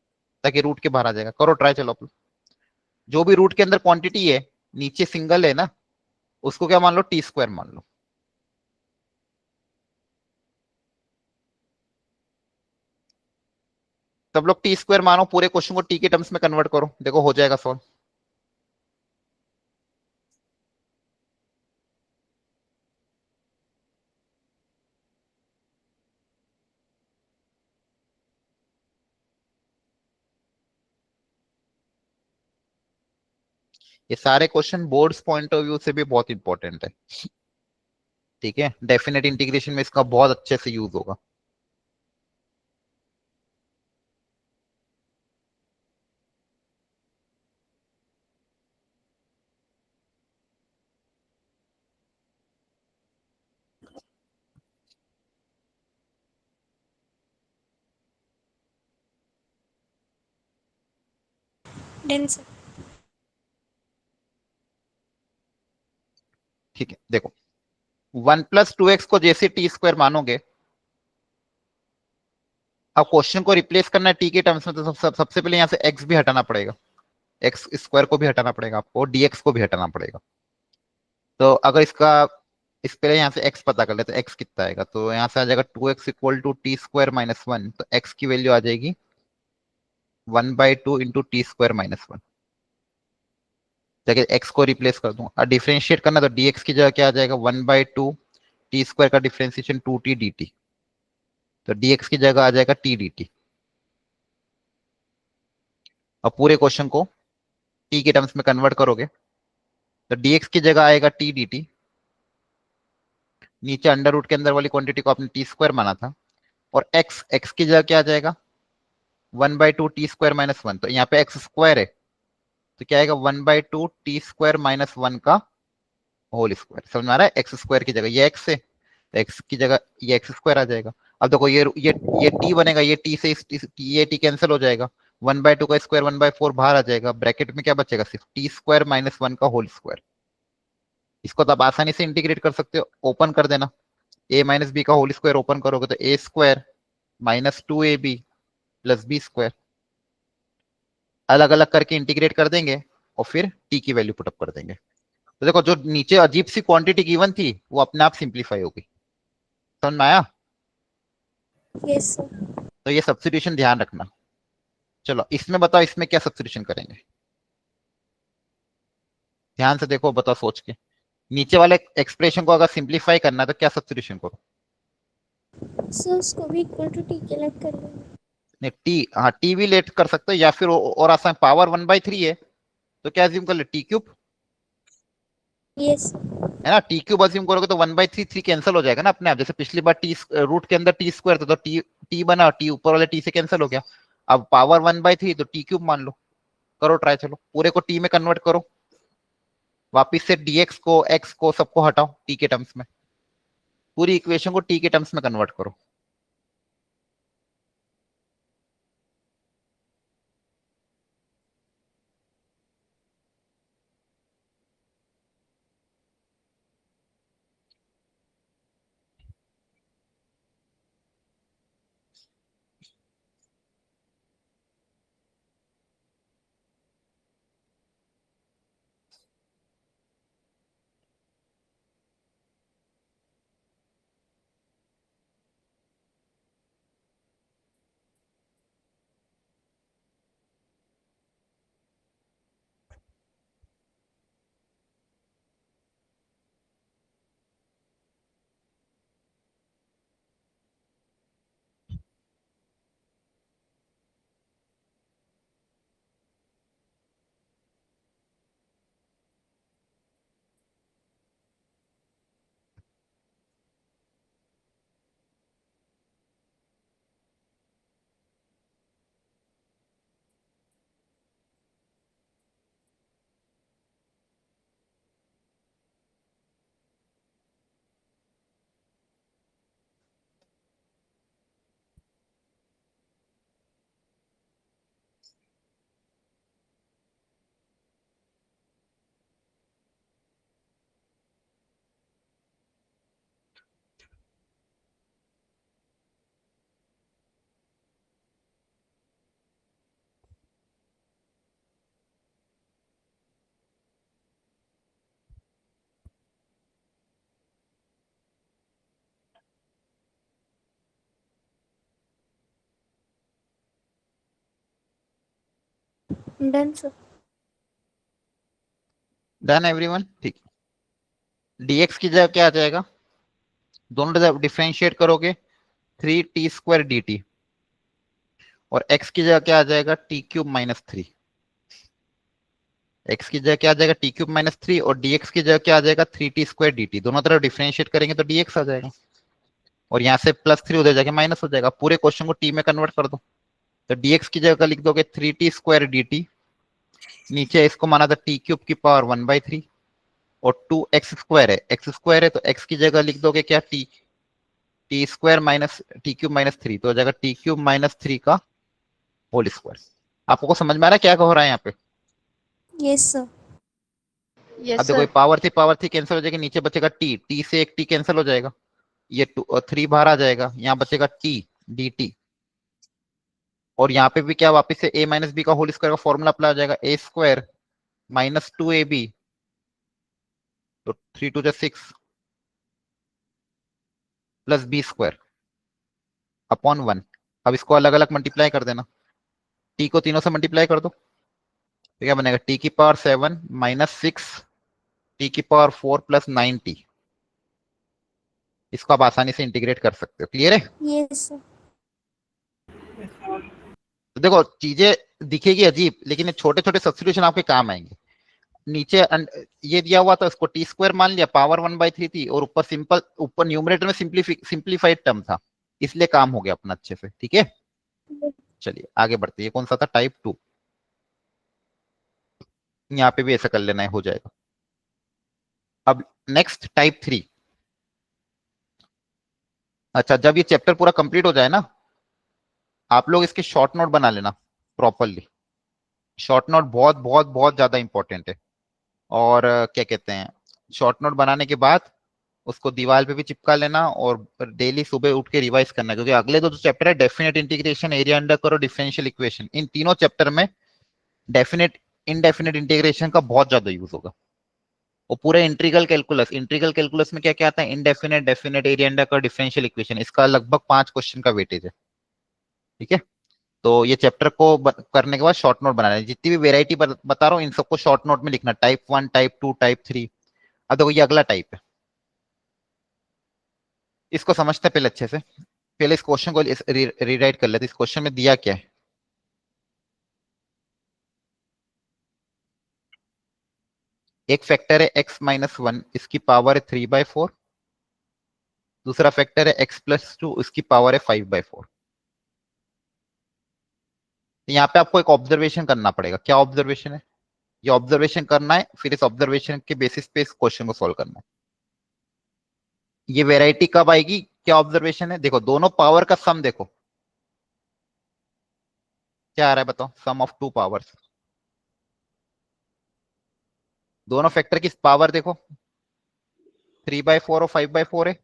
ताकि रूट के बाहर आ जाएगा। करो ट्राई, चलो अपन जो भी रूट के अंदर क्वांटिटी है, नीचे सिंगल है ना, उसको क्या मान लो, t² मान लो। सब लोग t² मानो, पूरे क्वेश्चन को t के टर्म्स में कन्वर्ट करो, देखो हो जाएगा सॉल्व। ये सारे question boards point of view से भी बहुत इंपॉर्टेंट है, ठीक है। डेफिनेट इंटीग्रेशन में इसका बहुत अच्छे से यूज होगा। Done, sir. ठीक है, देखो 1 + 2x को जैसे t² मानोगे, अब क्वेश्चन को रिप्लेस करना है टी के टर्म्स में, तो सबसे पहले यहाँ से x भी हटाना पड़ेगा, x² को भी हटाना पड़ेगा आपको, और dx को भी हटाना पड़ेगा। तो अगर इसका इस पहले यहाँ से x पता कर ले तो x कितना आएगा, तो यहाँ से आ जाएगा 2x = t² - 1, तो x की वैल्यू आ जाएगी 1/2 × t² - 1। जगह x को रिप्लेस कर दूं और डिफरेंशिएट करना, तो dx की जगह क्या आ जाएगा 1/2 टी स्क्वायर का डिफरेंशिएशन 2t dt, तो dx की जगह आ जाएगा t dt। अब पूरे क्वेश्चन को t के टर्म्स में कन्वर्ट करोगे तो dx की जगह आएगा t dt, नीचे अंडर रूट के अंदर वाली क्वांटिटी को आपने टी स्क्वायर माना था, और x की जगह क्या आ जाएगा 1/2 टी स्क्वायर माइनस 1, तो यहाँ पे x स्क्वायर है तो क्या आएगा 1/2 टी स्क्वायर माइनस 1 का होल स्क्वायर। समझ में आ रहा है? एक्स स्क्वायर की जगह ये x है तो x की जगह ये एक्स स्क्वायर आ जाएगा। अब देखो ये t बनेगा, ये t से ये t कैंसिल हो जाएगा, 1/2 का स्क्वायर 1/4 बाहर आ जाएगा, ब्रैकेट में क्या बचेगा सिर्फ टी स्क्वायर माइनस 1 का होल स्क्वायर। इसको तो आप आसानी से इंटीग्रेट कर सकते हो, ओपन कर देना, a माइनस बी का होल स्क्वायर ओपन करोगे तो a square minus 2ab plus b square, अलग अलग करके इंटीग्रेट कर देंगे और फिर t की वैल्यू पुटअप कर देंगे। तो देखो जो नीचे अजीब सी क्वांटिटी गिवन थी वो अपने आप सिंप्लीफाई होगी। समझ में आया? Yes sir. तो ये सब्स्टिट्यूशन ध्यान रखना। चलो इसमें बताओ, इसमें क्या सब्स्टिट्यूशन करेंगे, ध्यान से देखो, बताओ सोच के। नीचे वाले एक्सप्रेशन को अगर सिंप्लीफाई करना है तो क्या सब्स्टिट्यूशन करो? सर उसको भी इक्वल टू टी के लेट कर लेंगे। नहीं टी, हाँ टी भी लेट कर सकते हो, या फिर और आसान, पावर 1/3 है तो क्या अज्यूम कर ले, टी क्यूब यस है ना, टी क्यूब अज्यूम करोगे तो 1/3 3 कैंसिल हो जाएगा ना अपने आप, जैसे पिछली बार टी रूट के अंदर टी स्क्वायर था तो टी बना, टी ऊपर वाले टी से कैंसिल हो गया। अब पावर 1/3 तो टी क्यूब मान लो, करो ट्राई, चलो पूरे को टी में कन्वर्ट करो, वापिस से dx को x को सबको हटाओ t के टर्म्स में, पूरी इक्वेशन को t के टर्म्स में कन्वर्ट करो। Done sir. Done everyone? ठीक, dx की जगह क्या आ जाएगा, दोनों तरफ डिफरेंशिएट करोगे 3t स्क्वायर dt, और x की जगह क्या आ जाएगा t क्यूब माइनस 3, x की जगह क्या आ जाएगा t क्यूब माइनस 3, और dx की जगह क्या आ जाएगा 3t स्क्वायर dt, दोनों तरफ डिफरेंशिएट करेंगे तो dx आ जाएगा, और यहाँ से +3 उधर जाके माइनस हो जाएगा, पूरे क्वेश्चन को t में कन्वर्ट कर दो, तो dx की जगह लिख दोगे 3t स्क्वायर dt, नीचे इसको माना था t क्यूब की पावर 1/3, और 2x स्क्वायर है, x स्क्वायर है तो x की जगह लिख दोगे क्या T square minus T cube minus 3, तो हो जाएगा टी क्यूब माइनस 3 का होल स्क्वायर। आपको समझ में आ रहा है क्या हो रहा है यहाँ पे? Yes sir. Yes, अब देखो sir. पावर थी कैंसिल हो जाएगी, नीचे बचेगा टी से एक टी कैंसिल हो जाएगा, ये 3 बाहर आ जाएगा, यहाँ बचेगा टी डी टी, और यहाँ पे भी क्या वापस से a माइनस बी का होल स्क्वायर का फॉर्मूला अप्लाई हो जाएगा, ए स्क्वायर माइनस 2ab, तो 3 2 6 प्लस बी स्क्वायर अपॉन 1। अब इसको अलग अलग मल्टीप्लाई कर देना, टी को तीनों से मल्टीप्लाई कर दो, तो क्या बनेगा टी की पावर 7 माइनस 6 टी की पावर 4 प्लस 9t। इसको आप आसानी से इंटीग्रेट कर सकते हो। क्लियर है? Yes sir. तो देखो चीजें दिखेगी अजीब, लेकिन ये छोटे छोटे सब्स्टिट्यूशन आपके काम आएंगे। नीचे ये दिया हुआ था, उसको टी स्क्वायर मान लिया, पावर 1/3 थी, और ऊपर सिंपल, ऊपर न्यूमरेटर में सिंप्लीफाइड टर्म था, इसलिए काम हो गया अपना अच्छे से। ठीक है, चलिए आगे बढ़ते हैं। ये कौन सा था? टाइप 2। यहाँ पे भी ऐसा कर लेना है, हो जाएगा। अब नेक्स्ट टाइप 3। अच्छा, जब ये चैप्टर पूरा कंप्लीट हो जाए ना, आप लोग इसके शॉर्ट नोट बना लेना प्रॉपरली। शॉर्ट नोट बहुत बहुत बहुत ज्यादा इंपॉर्टेंट है। और क्या कहते हैं, शॉर्ट नोट बनाने के बाद उसको दीवार पे भी चिपका लेना, और डेली सुबह उठ के रिवाइज करना, क्योंकि अगले दो जो चैप्टर है, definite integration, area under curve और डिफरेंशियल इक्वेशन, इन तीनों चैप्टर में डेफिनेट इनडेफिनेट इंटीग्रेशन का बहुत ज्यादा यूज होगा। वो पूरे इंटीग्रल कैलकुलस में क्या क्या आता है? Indefinite, definite, area under curve, differential equation. इसका लगभग 5 क्वेश्चन का वेटेज है। ठीक है, तो ये चैप्टर को करने के बाद शॉर्ट नोट बनाना है। जितनी भी वेराइटी बता रहा हूँ, इन सबको शॉर्ट नोट में लिखना, टाइप 1, टाइप 2, टाइप 3। अब देखो ये अगला टाइप है, इसको समझते हैं पहले अच्छे से। पहले इस क्वेश्चन को रीराइट कर लेते। इस क्वेश्चन में दिया क्या है? एक फैक्टर है x-1, इसकी पावर है 3/4। दूसरा फैक्टर है x+2, इसकी पावर है 5/4। यहाँ पे आपको एक ऑब्जर्वेशन करना पड़ेगा। क्या ऑब्जर्वेशन है? ये ऑब्जर्वेशन करना है, फिर इस ऑब्जर्वेशन के बेसिस पे इस क्वेश्चन को सॉल्व करना है। ये वेराइटी कब आएगी? क्या ऑब्जर्वेशन है? देखो दोनों पावर का सम देखो क्या आ रहा है, बताओ। सम ऑफ टू पावर्स, दोनों फैक्टर की पावर देखो, 3/4 और 5/4 है।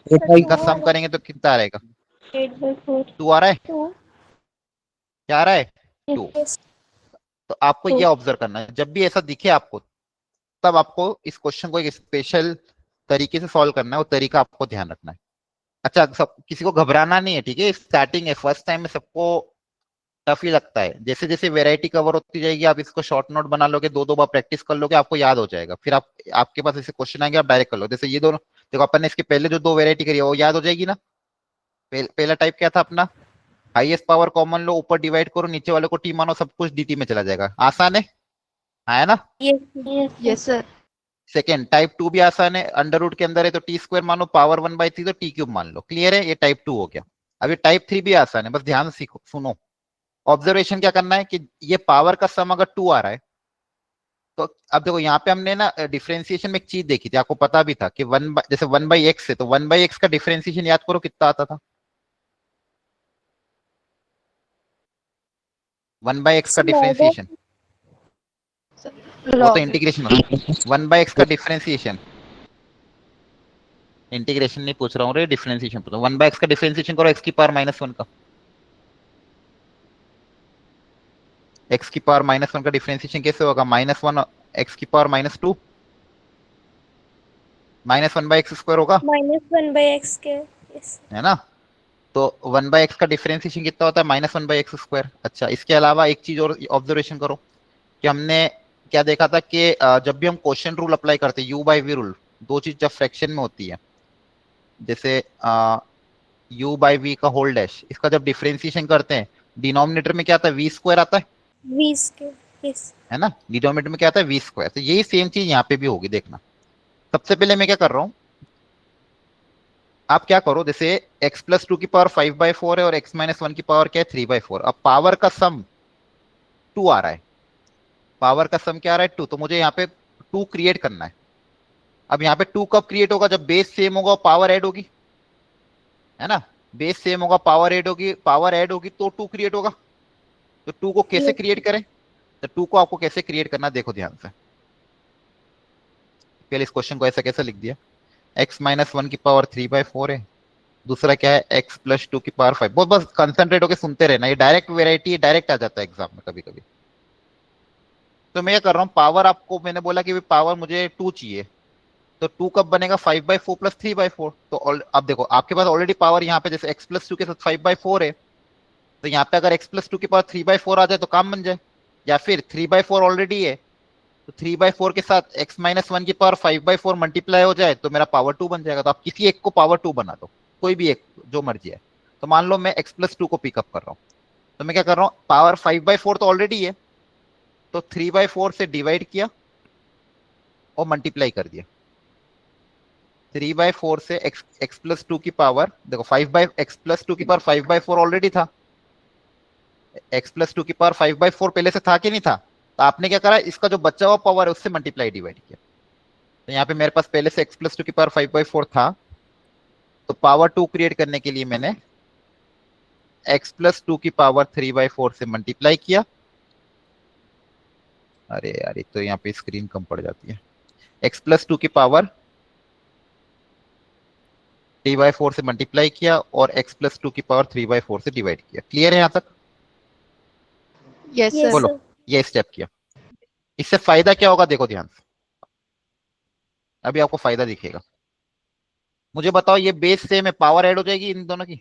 इनका सम करेंगे तो कितना आ रहेगा? 8/4 2 आ रहा है। 2। क्या आ रहा है? 2। यस। तो आपको ये ऑब्जर्व करना है, जब भी ऐसा दिखे आपको, तब आपको इस क्वेश्चन को एक स्पेशल तरीके से सॉल्व करना है। वो तरीका आपको ध्यान रखना है। अच्छा, सब किसी को घबराना नहीं है, ठीक है? स्टार्टिंग है, फर्स्ट टाइम में सबको टफ ही लगता है। जैसे जैसे वेराइटी कवर होती जाएगी, आप इसको शॉर्ट नोट बना लोगे, 2-2 बार प्रैक्टिस कर लोगे, आपको याद हो जाएगा। फिर आपके पास ऐसे क्वेश्चन आएंगे, आप डायरेक्ट कर लो। जैसे ये दोनों देखो, अपन ने इसके पहले जो 2 वेराइटी करी है वो याद हो जाएगी ना। पहला टाइप क्या था अपना? हाईएस्ट पावर कॉमन लो, ऊपर डिवाइड करो, नीचे वाले को टी मानो, सब कुछ dt में चला जाएगा। आसान है, हाँ है ना? Yes, sir. सेकेंड टाइप 2 भी आसान है। अंडर रूट के अंदर है तो टी स्क्वायर मानो, पावर 1/3 तो टी क्यूब मान लो। क्लियर है? ये टाइप 2 हो गया। अब ये टाइप 3 भी आसान है, बस ध्यान से सीखो, सुनो। ऑब्जर्वेशन क्या करना है कि ये पावर का सम अगर 2 आ रहा है, तो अब देखो यहाँ पे हमने ना डिफरेंशिएशन में एक चीज देखी थी, आपको पता भी था कि जैसे 1/x है, तो 1/x का डिफरेंशिएशन याद करो कितना आता था? 1/x का डिफरेंशिएशन, वो तो इंटीग्रेशन होता है। 1/x का डिफरेंशिएशन, इंटीग्रेशन नहीं पूछ रहा हूँ रे, डिफरेंशिएशन पूछ रहा हूँ। 1/x का डिफरेंशिएशन करो x की पावर -1 का। x की पावर -1 का डिफरेंशिएशन कैसे होगा? -1 x की पावर -2 -1/x² होगा, -1/x के। यस। है ना? तो 1/x का डिफरेंशिएशन कितना होता है? -1/x²। अच्छा, इसके अलावा एक चीज और ऑब्जर्वेशन करो कि हमने क्या देखा था कि जब भी हम क्वेश्चन रूल अप्लाई करते हैं, u/v रूल, दो चीज जब फ्रैक्शन में होती है, जैसे u/v का होल डैश, इसका जब डिफरेंशिएशन करते हैं, डिनोमिनेटर में क्या आता है? v² आता है, 20 के। यस। है ना? डिनोमिनेटर में क्या आता है? v²। तो यही सेम चीज यहाँ पे भी होगी, देखना। सबसे पहले मैं क्या कर रहा हूँ, आप क्या करो, जैसे x+2 की पावर 5/4 है और x-1 की पावर क्या है? 3/4। अब पावर का सम 2 आ रहा है, पावर का सम क्या आ रहा है? 2। तो मुझे यहाँ पे 2 क्रिएट करना है। अब यहाँ पे 2 कब क्रिएट होगा? जब बेस सेम होगा और पावर ऐड होगी, है ना? बेस सेम होगा, पावर ऐड होगी, पावर ऐड होगी तो 2 क्रिएट होगा। तो 2 को कैसे क्रिएट करें? तो 2 को आपको कैसे क्रिएट करना, देखो ध्यान से। पहले इस क्वेश्चन को ऐसा कैसे लिख दिया, x-1 की पावर 3/4 है, दूसरा क्या है? x+2 की पावर 5। बहुत बस कंसंट्रेट होकर सुनते रहना, ये डायरेक्ट वेराइटी डायरेक्ट आ जाता है एग्जाम में कभी कभी। तो मैं क्या कर रहा हूँ, पावर आपको मैंने बोला कि पावर मुझे 2 चाहिए, तो 2 कब बनेगा? 5/4 प्लस 3/4। तो अब देखो आपके पास ऑलरेडी पावर यहाँ पे जैसे x+2 के साथ 5/4 है, तो तो यहाँ पे अगर x प्लस टू की पावर 3/4 आ जाए तो काम बन जाए, या फिर 3/4 ऑलरेडी है तो 3/4 के साथ x माइनस 1 की पावर 5/4 मल्टीप्लाई हो जाए तो मेरा पावर 2 बन जाएगा। तो आप किसी एक को पावर 2 बना दो, कोई भी एक जो मर्जी है। तो मान लो मैं x प्लस टू को पिकअप कर रहा हूँ, तो मैं क्या कर रहा हूँ, पावर 5/4 तो ऑलरेडी है, तो 3/4 से डिवाइड किया और मल्टीप्लाई कर दिया। 3/4 से x प्लस टू की पावर, देखो x प्लस टू की पावर 5/4 ऑलरेडी था, x प्लस टू की पावर 5/4 पहले से था कि नहीं था, तो आपने क्या करा, इसका जो बचा हुआ पावर है उससे मल्टीप्लाई डिवाइड किया। तो यहाँ पे मेरे पास पहले से x प्लस टू की पावर 5/4 था, तो पावर 2 क्रिएट करने के लिए मैंने x प्लस टू की पावर 3/4 से मल्टीप्लाई किया। अरे यार तो यहाँ पे स्क्रीन कम पड़ जाती है। x प्लस टू की पावर 3/4 से मल्टीप्लाई किया और x प्लस टू की पावर 3/4 से डिवाइड किया। क्लियर है यहाँ तक? Yes, Yes, sir. बोलो। sir. ये स्टेप किया, इससे फायदा क्या होगा देखो ध्यान से, अभी आपको फायदा दिखेगा। मुझे बताओ ये बेस सेम है, पावर ऐड हो जाएगी इन दोनों की,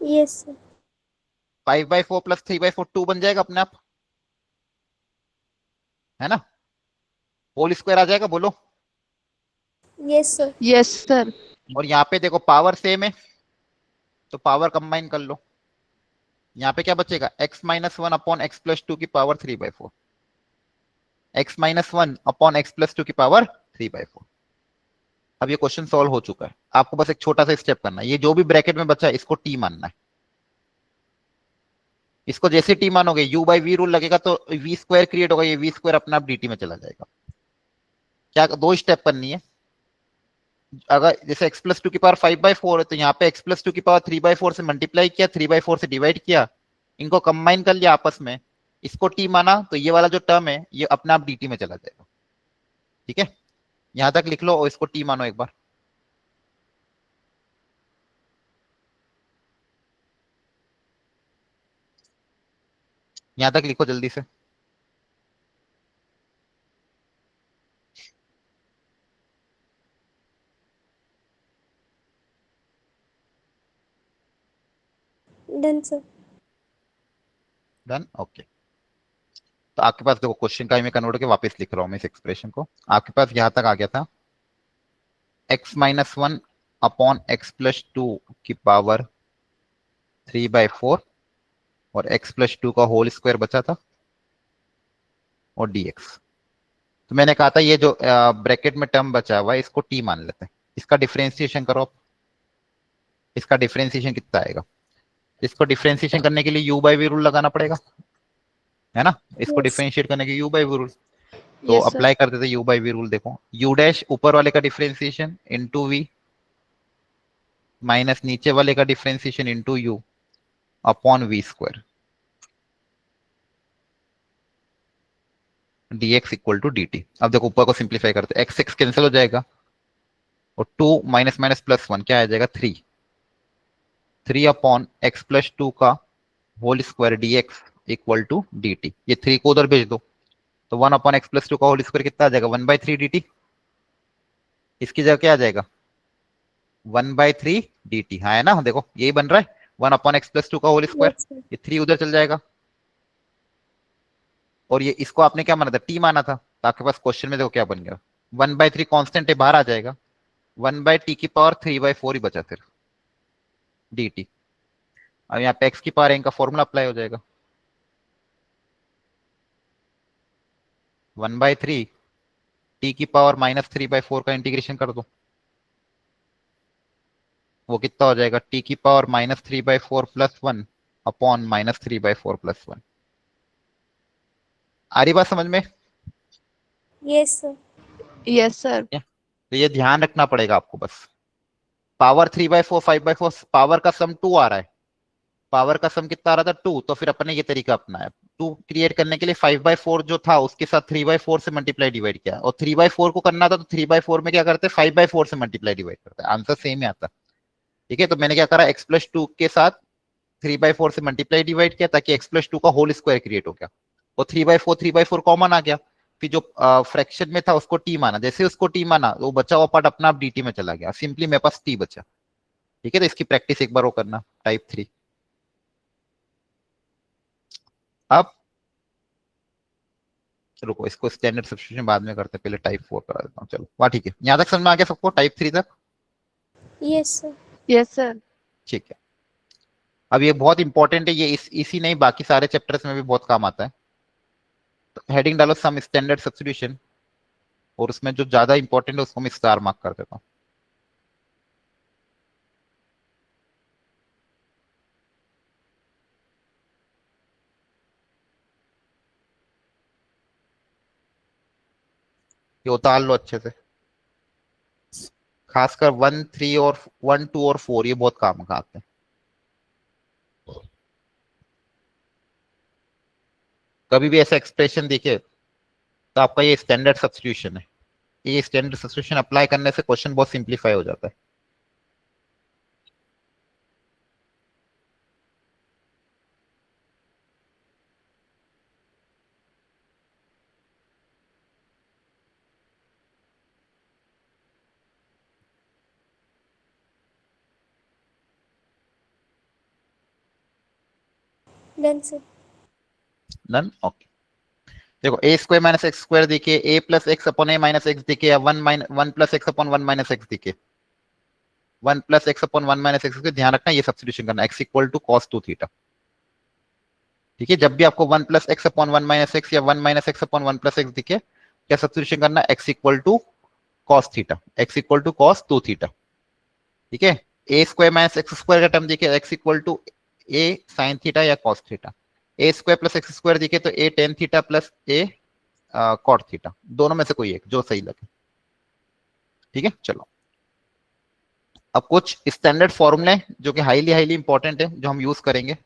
Yes, sir. 5/4 प्लस 3/4 2 बन जाएगा अपने आप, है ना? होल स्क्वायर आ जाएगा, बोलो। Yes, sir. Yes, sir. और यहाँ पे देखो पावर सेम है तो पावर कंबाइन कर लो। यहाँ पे क्या बचेगा, x minus 1 upon x plus two की power 3/4, x minus 1 upon x plus two की पावर 3/4। अब ये क्वेश्चन सॉल्व हो चुका है, आपको बस एक छोटा सा स्टेप करना है। ये जो भी ब्रैकेट में बचा है इसको t मानना है। इसको जैसे t मानोगे u/v रूल लगेगा तो v स्क्वायर क्रिएट होगा, ये v स्क्वायर अपना आप dt में चला जाएगा। क्या दो स्टेप करनी है, अगर जैसे x प्लस टू की पावर 5/4 है तो यहाँ पे x प्लस टू की पावर 3/4 से मल्टीप्लाई किया, 3/4 से डिवाइड किया, इनको कंबाइन कर लिया आपस में, इसको t माना तो ये वाला जो टर्म है ये अपने आप dt में चला जाएगा। ठीक है, यहां तक लिख लो और इसको t मानो एक बार। यहां तक लिखो जल्दी से। Done, sir. Done, okay. तो आपके पास देखो क्वेश्चन का मैं कन्वर्ट करके वापस लिख रहा हूँ मैं इस एक्सप्रेशन को। आपके पास यहां तक आ गया था x minus 1 upon x plus two की पावर 3/4 और x प्लस टू का होल स्क्वायर बचा था और dx। तो मैंने कहा था ये जो ब्रैकेट में टर्म बचा हुआ है इसको t मान लेते हैं। इसका डिफरेंशिएशन करो आप। इसका डिफरेंशिएशन कितना आएगा, इसको डिफरेंशिएशन करने के लिए u/v रूल लगाना पड़ेगा, है ना? इसको Yes. डिफरेंशिएट करने के u/v रूल तो Yes, sir. अप्लाई कर देते u/v रूल। देखो u डैश ऊपर वाले का डिफरेंशिएशन इनटू v माइनस नीचे वाले का differentiation into u upon v square dx equal to dt। अब देखो ऊपर को सिंप्लीफाई करते हैं, x कैंसिल हो जाएगा और 2 माइनस माइनस प्लस 1 क्या आ जाएगा 3 अपॉन एक्स प्लस टू का whole square dx equal to dt। ये 3 को उधर भेज दो तो 1 अपॉन एक्स प्लस टू का होल स्क्वायर कितना आ जाएगा 1/3 dt। इसकी जगह क्या आ जाएगा 1/3 dt। हाँ है ना, देखो यही बन रहा है 1 अपॉन एक्स प्लस टू का होल स्क्वायर। Yes, sir. ये 3 उधर चल जाएगा और ये इसको आपने क्या माना था t माना था, तो आपके पास क्वेश्चन में देखो क्या बन गया 1/3 कांस्टेंट है बाहर आ जाएगा, 1/t की पावर 3/4 ही बचा सिर्फ dt। अब यहाँ पे x की पावर n का फॉर्मूला अप्लाई हो जाएगा 1/3 t की पावर माइनस 3/4 का इंटीग्रेशन कर दो, वो कितना हो जाएगा t की power minus 3/4 plus 1 upon minus 3/4 plus 1। आ रही बात समझ में? Yes, sir. Yes, sir. तो ये ध्यान रखना पड़ेगा आपको बस। पावर 3/4 5/4 पावर का सम 2 आ रहा है, पावर का सम कितना आ रहा था 2, तो फिर अपने ये तरीका अपनाया 2 क्रिएट करने के लिए 5/4 जो था उसके साथ 3/4 से मल्टीप्लाई डिवाइड किया और 3/4 को करना था तो 3/4 में क्या करते 5/4 से मल्टीप्लाई डिवाइड करते, आंसर सेम ही आता। ठीक है, तो मैंने क्या करा x प्लस टू के साथ 3/4 से मल्टीप्लाई डिवाइड किया ताकि x प्लस टू का होल स्क्वायर क्रिएट हो गया और 3/4 कॉमन आ गया, फिर जो फ्रैक्शन में था उसको t माना, जैसे उसको t माना वो बचा हुआ पार्ट अपना आप dt में चला गया, सिंपली मेरे पास t बचा। ठीक है, तो इसकी प्रैक्टिस एक बार वो करना टाइप 3। अब रुको, इसको स्टैंडर्ड सब्स्टिट्यूशन बाद में करते हैं, पहले टाइप 4 करा देता हूँ। चलो वाह, ठीक है, यहाँ तक समझ में आ गया सबको, टाइप 3 तक? Yes, sir. Yes, sir. ठीक है। अब ये बहुत इंपॉर्टेंट है, ये इसी नहीं बाकी सारे चैप्टर्स में भी बहुत काम आता है। तो हेडिंग डालो सम स्टैंडर्ड सब्स्टिट्यूशन, और उसमें जो ज्यादा इंपॉर्टेंट है उसको मैं स्टार मार्क कर देता हूँ। ये उतार लो अच्छे से, खासकर 1 3 और 1 2 और 4 ये बहुत काम का आते हैं। कभी भी ऐसा एक्सप्रेशन दिखे तो आपका ये स्टैंडर्ड सब्स्टिट्यूशन है। ये स्टैंडर्ड सब्स्टिट्यूशन अप्लाई करने से क्वेश्चन बहुत सिंप्लीफाई हो जाता है। Done, sir. Done, okay. देखो a square minus x square दिखे, a plus x upon a minus x दिखे, या one plus x upon one minus x दिखे, 1 plus x upon one minus x, ध्यान रखना ये सब्स्टिट्यूशन करना, x equal to cos 2 theta. ठीक है, जब भी आपको 1 plus x upon one minus x या 1 minus x upon one plus x दिखे, क्या सब्स्टिट्यूशन करना, x equal to cos theta, x equal to cos 2 theta. ठीक है, a square minus x square का टर्म दिखे, x equal to a sine theta या cos theta. A square plus x square दिखे तो a tan theta plus a cot theta, दोनों में से कोई एक जो सही लगे। ठीक है, चलो अब कुछ स्टैंडर्ड फॉर्मूले जो कि हाईली हाईली इंपॉर्टेंट है, जो हम यूज करेंगे।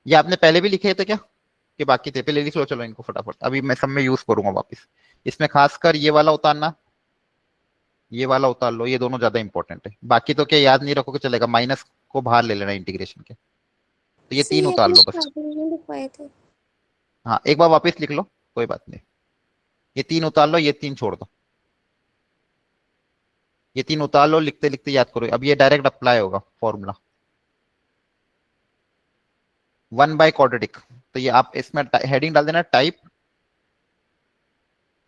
ये आपने पहले भी लिखे थे क्या, कि बाकी थे? पहले लिख लो, चलो इनको फटाफट, अभी मैं सब में यूज करूंगा वापस। इसमें खासकर ये वाला उतारना, ये वाला उतार लो, ये दोनों ज्यादा इंपॉर्टेंट है। बाकी तो क्या याद नहीं रखोगे चलेगा, माइनस को बाहर ले लेना इंटीग्रेशन के। तो ये Sir, तीन ये उतार आपने लो बस। starting में लिखवाए थे. हाँ, एक बार वापस लिख लो, कोई बात नहीं। ये तीन उतार लो, ये तीन छोड़ दो। ये तीन उतार लो, लिखते लिखते याद करो। अब ये डायरेक्ट अप्लाई होगा फॉर्मूला 1 बाय क्वाड्रेटिक। तो ये आप इसमें हेडिंग डाल देना टाइप,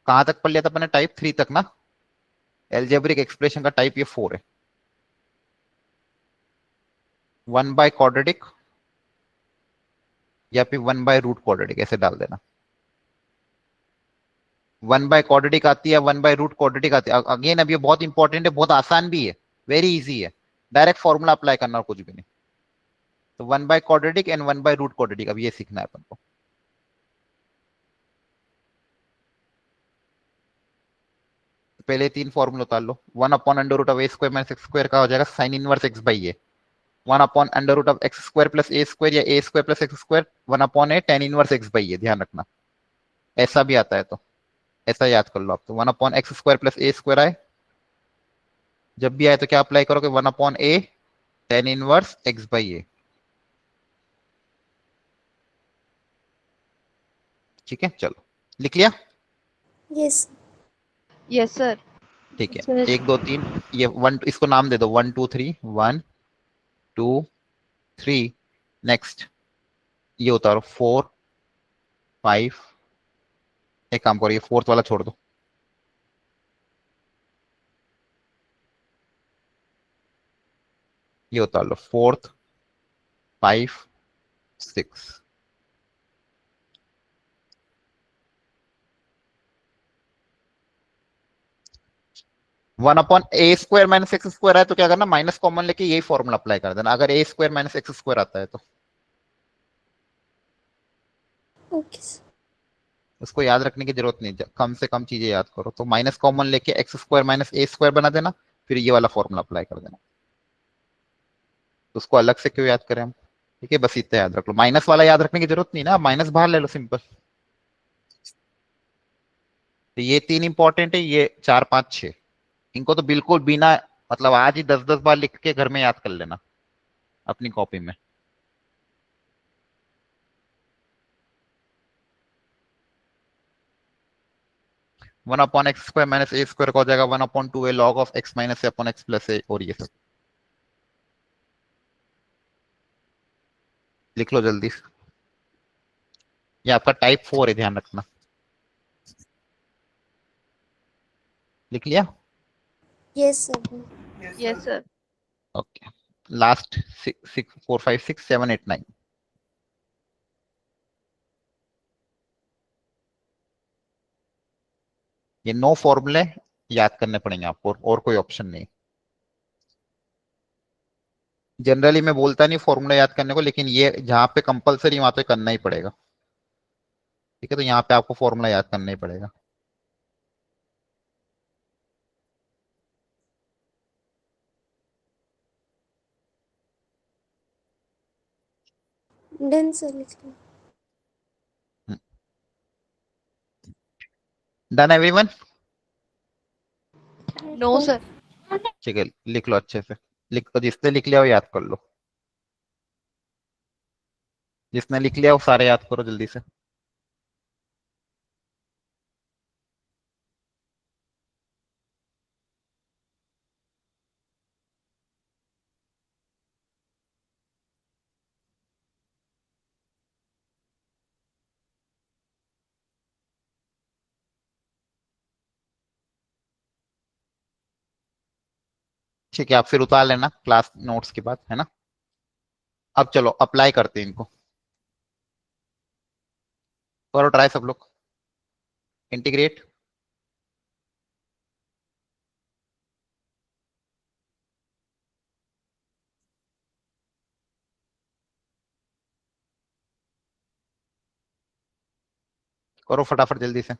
कहां तक पढ़ लिया था अपने, टाइप 3 तक ना। एल्जेब्रिक एक्सप्रेशन का टाइप ये 4 है। 1 बाय क्वाड्रेटिक या फिर 1 बाय रूट क्वाड्रेटिक, ऐसे डाल देना। 1 बाय क्वाड्रेटिक आती है, 1 बाय रूट क्वाड्रेटिक आती है। अगेन अब ये बहुत इंपॉर्टेंट है, बहुत आसान भी है, वेरी इजी है, डायरेक्ट फॉर्मूला अप्लाई करना और कुछ भी नहीं। तो 1 by quadratic and 1 by root quadratic, अब ये सीखना है अपन को। पहले तीन फॉर्मूला उतार लो। 1 upon under root of a square minus x square का हो जाएगा sine inverse x by a. 1 upon under root of x square plus a square या a square plus x square 1 upon a tan inverse x by a, ध्यान रखना। ऐसा भी आता है तो ऐसा याद कर लो आप। तो 1 upon x square plus a square आए, जब भी आए तो क्या अप्लाई करोगे, 1 upon a tan inverse x by a. ठीक है, चलो लिख लिया। Yes. Yes, sir. ठीक है, Sir. 1 2 3, ये 1 इसको नाम दे दो 1 2 3, 1 2 3। नेक्स्ट ये उतारो 4 5। एक काम करो, ये फोर्थ वाला छोड़ दो। ये उतार लो 4 5 6। 1 अपॉन ए स्क्वायर माइनस एक्स स्क्वायर है तो क्या करना, माइनस कॉमन लेके यही फॉर्मूला अप्लाई कर देना, अगर ए स्क्वायर माइनस एक्स स्क्वायर आता है तो। Okay, sir. उसको याद रखने की जरूरत नहीं, कम से कम चीजें याद करो। तो माइनस कॉमन लेके x square minus a square बना देना, फिर ये वाला फॉर्मूला अप्लाई कर देना। तो उसको अलग से क्यों याद करें हम? ठीक है, बस इतना याद रख लो, माइनस वाला याद रखने की जरूरत नहीं ना, माइनस बाहर ले लो सिंपल। तो ये तीन इंपॉर्टेंट है, ये 4 5 6, इनको तो बिल्कुल बिना मतलब आज ही 10 10 बार लिख के घर में याद कर लेना अपनी कॉपी में। One upon x square minus a square का हो जाएगा 1 upon 2 a log of x minus a upon x plus a, और ये सब लिख लो जल्दी से। ये आपका टाइप 4 है, ध्यान रखना। लिख लिया? Yes, sir. Yes, sir. Okay, last 4 5 6 7 8 9। ये 9 फॉर्मूले याद करने पड़ेंगे आपको, और कोई ऑप्शन नहीं। जनरली मैं बोलता नहीं फॉर्मूला याद करने को, लेकिन ये जहां पे कंपलसरी वहां पे करना ही पड़ेगा। ठीक है, तो यहाँ पे आपको फॉर्मूला याद करना ही पड़ेगा। Done, sir. Done everyone? No, sir. ठीक है, लिख लो अच्छे से। लिख, जिसने लिख लिया वो याद कर लो। जिसने लिख लिया वो सारे याद करो जल्दी से। ठीक है, आप फिर उतार लेना क्लास नोट्स के बाद, है ना। अब चलो अप्लाई करते हैं इनको। करो ट्राई सब लोग। इंटीग्रेट। करो फटाफट जल्दी से।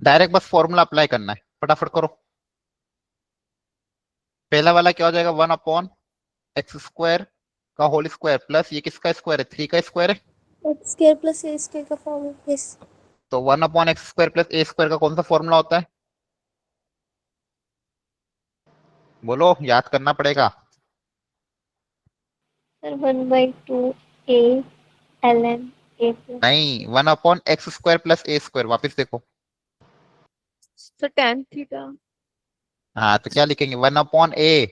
डायरेक्ट बस फॉर्मूला अप्लाई करना है, फटाफट करो। पहला वाला क्या हो जाएगा, 1/x² का होल स्क्वायर प्लस ये किसका स्क्वायर है, 3 का स्क्वायर है। X square plus A square का फॉर्मूला। Yes. तो 1/x² प्लस a स्क्वायर का कौन सा फॉर्मूला होता है, बोलो, याद करना पड़ेगा। Sir, 1/2 A ln A plus. नहीं, 1/x² प्लस a स्क्वायर, वापिस देखो। So tan theta. हाँ, तो क्या लिखेंगे, 1/a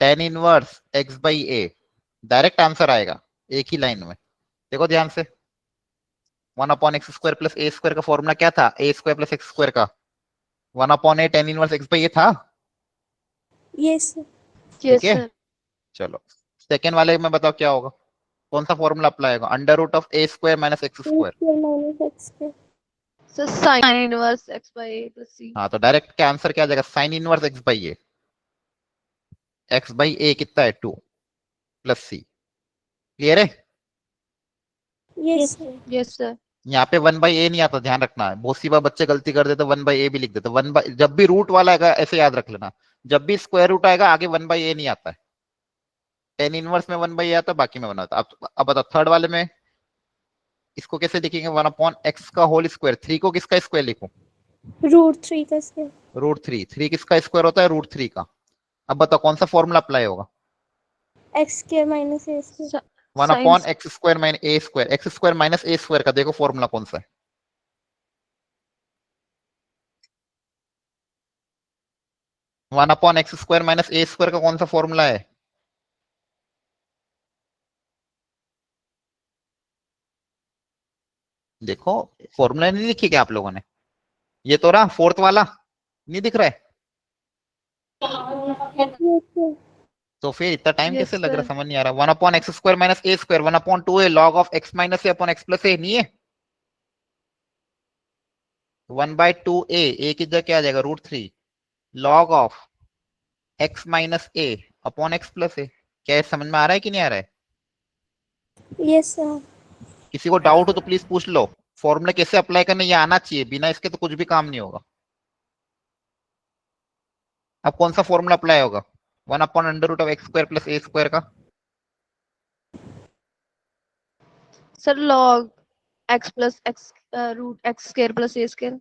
tan inverse x/a। Direct answer आएगा एक ही लाइन में। देखो ध्यान से, 1/x² प्लस a स्क्वायर का फॉर्मूला क्या था, a square plus x square का 1/a tan इनवर्स x/a था। Yes, sir. Yes, ठीक है, sir. चलो सेकेंड वाले में बताओ क्या होगा, कौन सा फॉर्मूला अप्लाई होगा, √a² minus x A square. square minus X square. So sin inverse x by a plus c. हाँ, तो डायरेक्ट क्या आंसर क्या आ जाएगा, साइन इनवर्स x/a। x/a कितना है, 2 प्लस c। क्लियर है। Yes, sir. Yes, sir. यहाँ पे 1/a नहीं आता, ध्यान रखना है, बहुत सी बार बच्चे गलती कर देते 1/a भी लिख देते। जब भी रूट वाला आएगा ऐसे याद रख लेना, जब भी स्क्वायर रूट आएगा आगे 1/a नहीं आता है। टेन इनवर्स में 1/a आता है, बाकी में 1 आता है। अब बताओ थर्ड वाले में इसको कैसे लिखेंगे, 1/x का होल स्क्वायर, 3 को किसका स्क्वायर लिखूं, √3 का स्क्वायर। √3। 3 किसका स्क्वायर होता है, √3 का। अब बताओ कौन सा फॉर्मूला अप्लाई होगा, X square minus A square. So, 1/x² minus a square, x² minus a square का देखो फॉर्मूला कौन सा है। 1/x² माइनस a स्क्वायर का कौन सा फॉर्मूला है, देखो फॉर्मूला नहीं लिखी क्या आप लोगों ने, ये तो रहा फोर्थ वाला, नहीं दिख रहा है। Yes, sir. तो फिर इतना टाइम Yes, कैसे लग रहा, sir. समझ नहीं आ रहा। 1/x² minus a square 1/2a log of x minus a upon x plus a, नहीं है। 1/2a, a की जगह क्या आ जाएगा, √3 log of x minus a upon x plus a। क्या ये समझ में आ रहा है कि नहीं आ रहा है, Yes, sir. किसी को डाउट हो तो प्लीज पूछ लो। फॉर्मूला कैसे अप्लाई करने ये आना चाहिए, बिना इसके तो कुछ भी काम नहीं होगा। अब कौन सा फॉर्मूला अप्लाई होगा? 1/√x² प्लस a² का Sir, log x plus x root x square plus a square.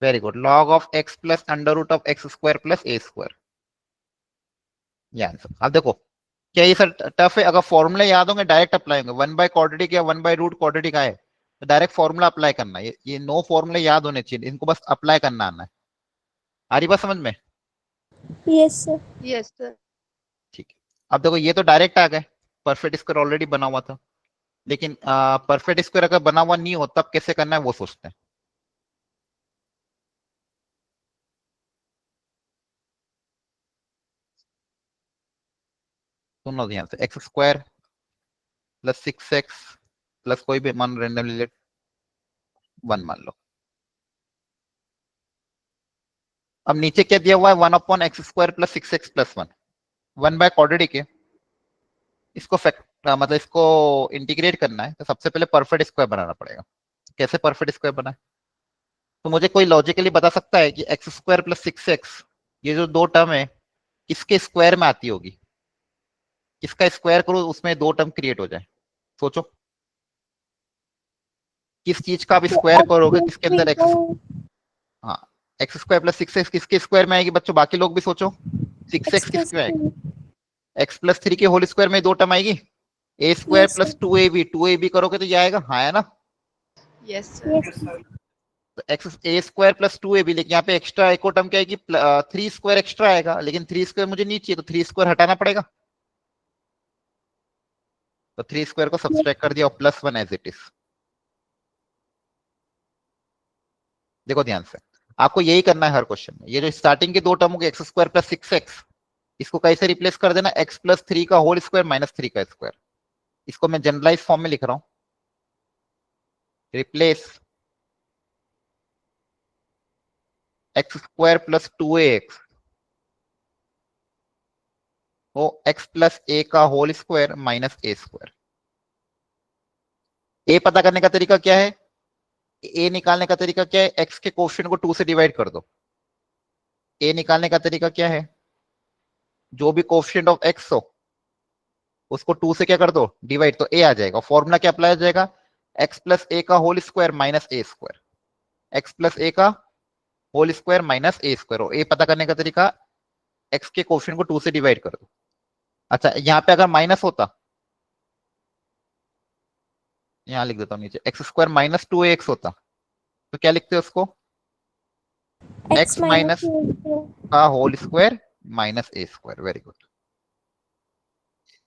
Very good, log of x plus √x² plus a²। ये आंसर। अब देखो क्या ये सर टफ है? अगर फॉर्मूला याद होंगे डायरेक्ट अप्लाई होंगे। 1/quadratic या 1/√quadratic आए तो डायरेक्ट फॉर्मूला अप्लाई करना है। ये नो फॉर्मूले याद होने चाहिए, इनको बस अप्लाई करना आना है। आ रही बात समझ में? Yes, sir. Yes, sir. ठीक है। अब देखो ये तो डायरेक्ट आ गए, परफेक्ट स्क्वायर ऑलरेडी बना हुआ था, लेकिन परफेक्ट स्क्वायर अगर बना हुआ नहीं हो तब कैसे करना है वो सोचते हैं। सुनो ध्यान से, x² प्लस 6x प्लस कोई भी मान रेंडमली लेट 1 मान लो। अब नीचे क्या दिया हुआ है? 1/x² plus 6x plus 1। 1/quadratic है, इसको मतलब इसको इंटीग्रेट करना है तो सबसे पहले परफेक्ट स्क्वायर बनाना पड़ेगा। कैसे परफेक्ट स्क्वायर बनाए? तो मुझे कोई लॉजिकली बता सकता है कि x² प्लस 6x ये जो दो टर्म है किसके स्क्वायर में आती होगी? किसका स्क्वायर करो उसमें दो टर्म क्रिएट हो जाए? सोचो किस चीज का आप स्क्वायर करोगे किसके अंदर x? हाँ, x² प्लस 6x किसके स्क्वायर में आएगी बच्चों? बाकी लोग भी सोचो, 6x किसके में आएगी? x प्लस 3 के होल स्क्वायर में दो टर्म आएगी, a² प्लस 2ab करोगे तो ये आएगा। हाँ है ना? Yes, sir. तो a² प्लस 2ab, लेकिन यहाँ पे एक्स्ट्रा एक और टर्म क्या आएगी? 3² एक्स्ट्रा आएगा, लेकिन 3² मुझे नहीं चाहिए तो 3² हटाना पड़ेगा। तो 3² को सब्सट्रैक्ट कर दिया और +1 एज इट इज। देखो ध्यान से, आपको यही करना है हर क्वेश्चन में। ये जो स्टार्टिंग के दो टर्म हो गए x² प्लस 6x, इसको कैसे रिप्लेस कर देना? x प्लस 3 का होल स्क्वायर माइनस 3 का स्क्वायर। इसको मैं जनरलाइज फॉर्म में लिख रहा हूं, रिप्लेस x² प्लस 2ax वो x प्लस a का whole square minus a²। a पता करने का तरीका क्या है? a निकालने का तरीका क्या है? x के कोएफिशिएंट को 2 से डिवाइड कर दो। a निकालने का तरीका क्या है? जो भी कोएफिशिएंट ऑफ x हो उसको 2 से क्या कर दो? डिवाइड, तो a आ जाएगा। फॉर्मूला क्या अप्लाई हो जाएगा? x प्लस a का whole square minus a²। x plus a का होल स्क्वायर माइनस a²। और a पता करने का तरीका x के कोएफिशिएंट को 2 से डिवाइड कर दो। अच्छा, यहाँ पे अगर माइनस होता, यहाँ लिख देता हूँ नीचे, x² माइनस 2ax होता तो क्या लिखते हैं उसको? x माइनस का whole square minus a²। Very good,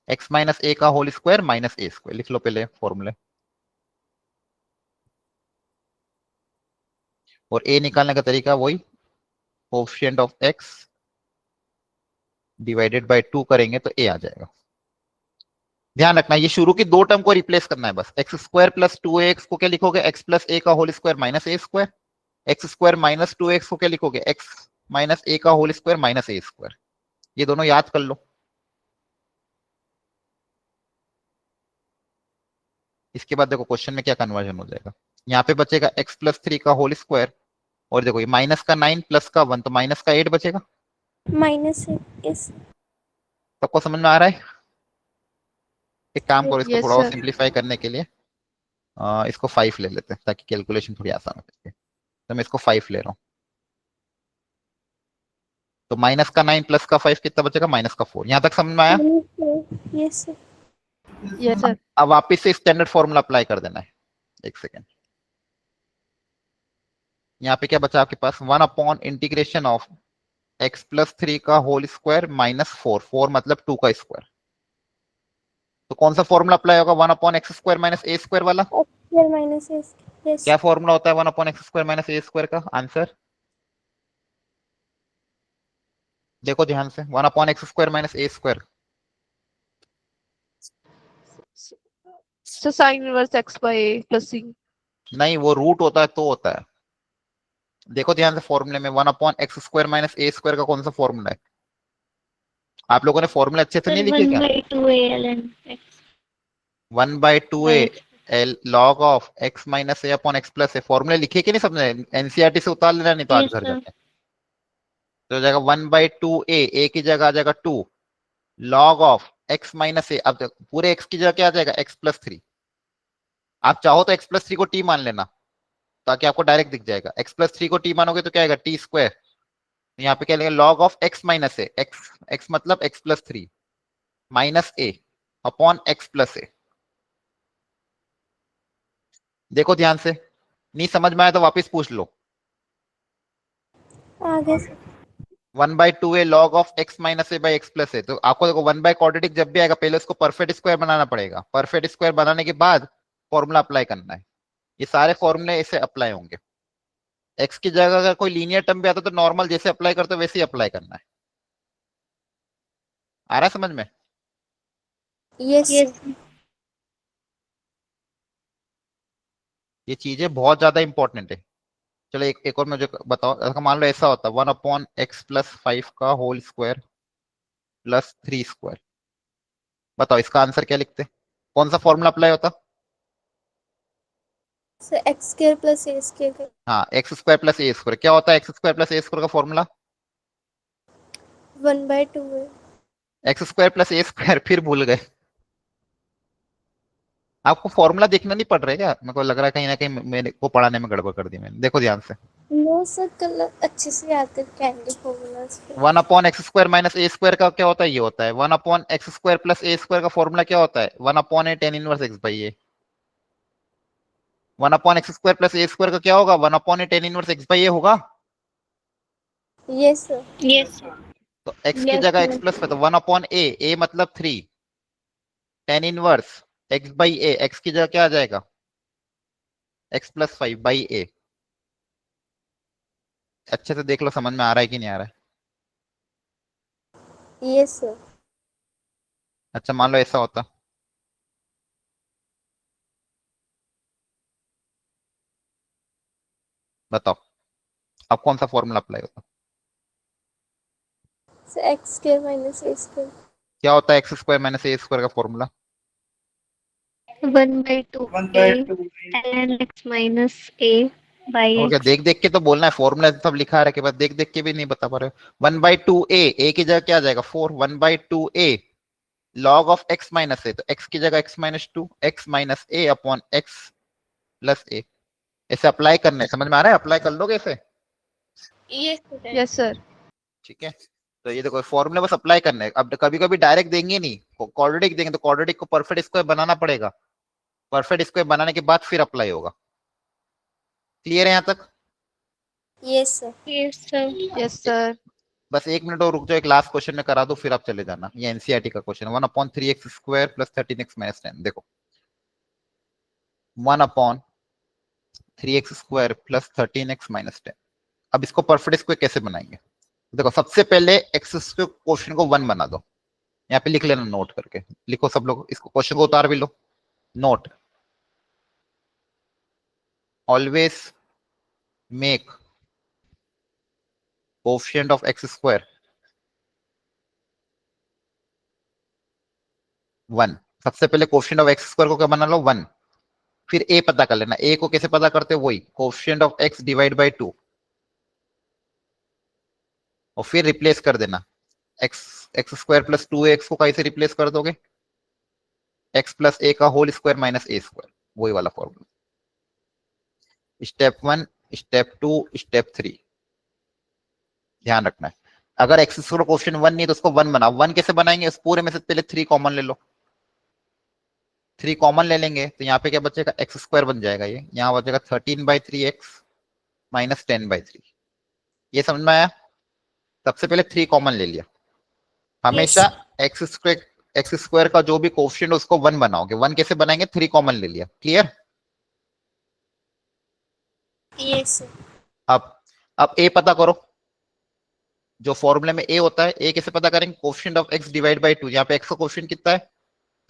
x minus a का होल स्क्वायर माइनस a²। लिख लो पहले फॉर्मूले। और a निकालने का तरीका वही, coefficient of x divided by 2 करेंगे तो a आ जाएगा। ध्यान रखना ये शुरू की दो टर्म को रिप्लेस करना है बस। x² प्लस 2ax को क्या लिखोगे? x प्लस a का whole square minus a²। x² minus 2x को क्या लिखोगे? x माइनस a का होल स्क्वायर माइनस a²। ये दोनों याद कर लो। इसके बाद देखो क्वेश्चन में क्या कन्वर्जन हो जाएगा। यहाँ पे बचेगा x प्लस 3 का होल स्क्वायर, और देखो ये माइनस का 9 प्लस का 1 तो माइनस का 8 बचेगा। Minus it is. सबको समझ में आ रहा है? एक काम करो, इसको Yes, थोड़ा और sir. सिंप्लीफाई करने के लिए इसको 5 ले लेते हैं ताकि कैलकुलेशन थोड़ी आसान हो सके। तो मैं इसको 5 ले रहा हूँ, तो माइनस का 9 प्लस का 5 कितना बचेगा? माइनस का 4। यहाँ तक समझ में आया? Yes, sir. Yes, sir. अब वापिस से स्टैंडर्ड फॉर्मूला अप्लाई कर देना है। एक सेकेंड, यहाँ पे क्या बचा आपके पास? 1/इंटीग्रेशन ऑफ x प्लस 3 का होल स्क्वायर माइनस 4 मतलब 2 का स्क्वायर। तो कौन सा फॉर्मूला अप्लाई होगा? 1/x² माइनस a² वाला। Square minus s. Yes. क्या फॉर्मूला होता है 1/x² माइनस a² का? आंसर देखो ध्यान से, 1/x² minus a²। So sin inverse x by a plus c. नहीं, वो रूट होता है तो होता है। देखो ध्यान से फॉर्मूले में 1/x² माइनस a² का कौन सा फॉर्मूला है? आप लोगों ने फॉर्मूला अच्छे से नहीं लिखे क्या? 1/2a ln x. 1/2a L log of x minus a upon x plus a। फॉर्मूले लिखे कि नहीं सबने? एनसीईआरटी से उतार लेना, नहीं तो आज Yes, घर sir. जाके। तो हो जाएगा 1/2a, a की जगह आ जाएगा 2 log ऑफ x माइनस ए। अब पूरे x की जगह क्या आ जाएगा, x प्लस 3। आप चाहो तो x प्लस 3 को t मान लेना ताकि आपको डायरेक्ट दिख जाएगा। x प्लस 3 को t मानोगे तो क्या आएगा, t स्क्वायर। यहाँ पे क्या लेंगे, log of x minus a, x मतलब x plus 3 minus a upon x plus a. देखो ध्यान से, नहीं समझ में आया तो वापस पूछ लो। आगे sir 1/2a log of x minus a by x plus a. तो आपको देखो 1 बाय क्वाड्रेटिक जब भी आएगा पहले उसको परफेक्ट स्क्वायर बनाना पड़ेगा। परफेक्ट स्क्वायर बनाने के बाद फॉर्मूला अप्लाई करना है। ये सारे फॉर्मूले इसे अप्लाई होंगे। x की जगह अगर कोई लीनियर टर्म भी आता तो नॉर्मल जैसे अप्लाई करते हो वैसे ही अप्लाई करना है। आ रहा है समझ में? यस ये चीजें बहुत ज्यादा इंपॉर्टेंट है। चलो एक और मुझे बताओ, अगर मान लो ऐसा होता 1/x प्लस 5 का होल स्क्वायर प्लस 3 स्क्वायर। बताओ इसका आंसर क्या लिखते, कौन सा फॉर्मूला अप्लाई होता? Sir x square plus a square हाँ, x square plus a square. क्या होता है x square plus a square का फॉर्मूला? 1/2 है। X square plus a square, फिर भूल गए। आपको फॉर्मूला देखना नहीं पड़ रहा है क्या? मेरे को लग रहा है कहीं ना कहीं मेरे को पढ़ाने में गड़बड़ कर दी मैंने। देखो ध्यान से, नो सर कल अच्छे से आते कैंडी formulas 1/x² minus a square का क्या होता है, ये होता है 1/x² प्लस ए स्क्वायर का फॉर्मूला क्या होता है, 1/a tan inverse x by a. 1/x² plus a square का क्या होगा, 1/a tan inverse x by a होगा। Yes sir Yes, sir. तो x की जगह x प्लस, तो 1/a, a मतलब 3 tan inverse x by A. x की जगह क्या आ जाएगा, x प्लस 5 बाई ए। अच्छे से देख लो समझ में आ रहा है कि नहीं आ रहा है? यस सर अच्छा मान लो ऐसा होता, बताओ अब कौन सा फॉर्मूला अप्लाई होता? Sir x square minus a square क्या होता है x square minus a square का formula? 1/2a ln x minus a by और क्या x. देख देख के तो बोलना है, फॉर्मूला सब लिखा है के बाद देख देख के भी नहीं बता पा रहे हो। 1/2a, a की जगह क्या आ जाएगा 4, 1/2a log of x minus a. तो x की जगह x minus 2, x minus a upon x plus a. ऐसे अप्लाई करना है, समझ में आ रहा है? अप्लाई कर लोगे इसे? Yes, sir. Yes, sir. ठीक है, तो ये देखो फॉर्मूला बस अप्लाई करना है। अब कभी कभी डायरेक्ट देंगे नहीं, क्वाड्रेटिक देंगे तो क्वाड्रेटिक को परफेक्ट स्क्वायर बनाना पड़ेगा। परफेक्ट स्क्वायर बनाने के बाद फिर अप्लाई होगा। क्लियर है यहाँ तक? Yes sir Yes, sir. Yes, sir. बस 1 मिनट और रुक जाओ, एक लास्ट क्वेश्चन में करा दो फिर आप चले जाना। ये एनसीईआरटी का question, 1/3x² plus 13x minus 10। देखो 1/3x² प्लस 13x माइनस 10। अब इसको परफेक्ट स्क्वायर कैसे बनाएंगे? देखो सबसे पहले एक्स के क्वेश्चन को 1 बना दो। यहाँ पे लिख लेना नोट करके, लिखो सब लोग, इसको क्वेश्चन को उतार भी लो। Note, always make coefficient of x² 1। सबसे पहले कोएफिशिएंट ऑफ x² को क्या बना लो 1। फिर a पता कर लेना। a को कैसे पता करते हो, वही coefficient of x divide by 2, और फिर रिप्लेस कर देना। x² प्लस 2x को कैसे रिप्लेस कर दोगे, x प्लस a का whole square minus a square, वही वाला फॉर्मूला। स्टेप 1, स्टेप 2, स्टेप 3 ध्यान रखना है। अगर x स्क्वायर कोएफिशिएंट 1 नहीं है तो उसको 1 बनाओ। 1 कैसे बनाएंगे, उस पूरे में से पहले 3 कॉमन ले लो। 3 कॉमन ले लेंगे तो यहाँ पे क्या बचेगा, x² बन जाएगा। ये यहाँ बचेगा 13/3x माइनस 10/3। ये समझ में आया? सबसे पहले 3 कॉमन ले लिया। हमेशा x² का जो भी कोएफिशिएंट उसको 1 बनाओगे। 1 कैसे बनाएंगे, 3 कॉमन ले लिया। क्लियर? यस सर अब a पता करो। जो फॉर्मूले में a होता है, a कैसे पता करेंगे, coefficient of x divide by 2। यहाँ पे x का कोएफिशिएंट कितना है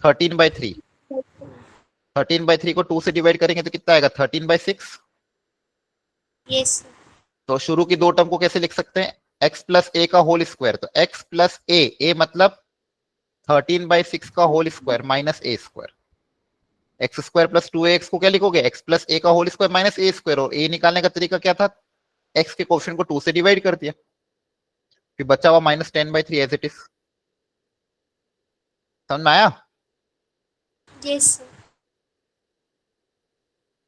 13/3। 13/3 को 2 से डिवाइड करेंगे तो कितना आएगा 13/6। यस तो शुरू की 2 टर्म को कैसे लिख सकते हैं, x प्लस a का होल स्क्वायर। तो x प्लस a मतलब 13/6 का whole square minus a square. x² plus 2ax को क्या लिखोगे, x प्लस a का whole square minus a square. और a निकालने का तरीका क्या था, x के कोएफिशिएंट को 2 से डिवाइड कर दिया। फिर बचा हुआ -10/3 एज इट इज। समझ में आया? Yes, sir.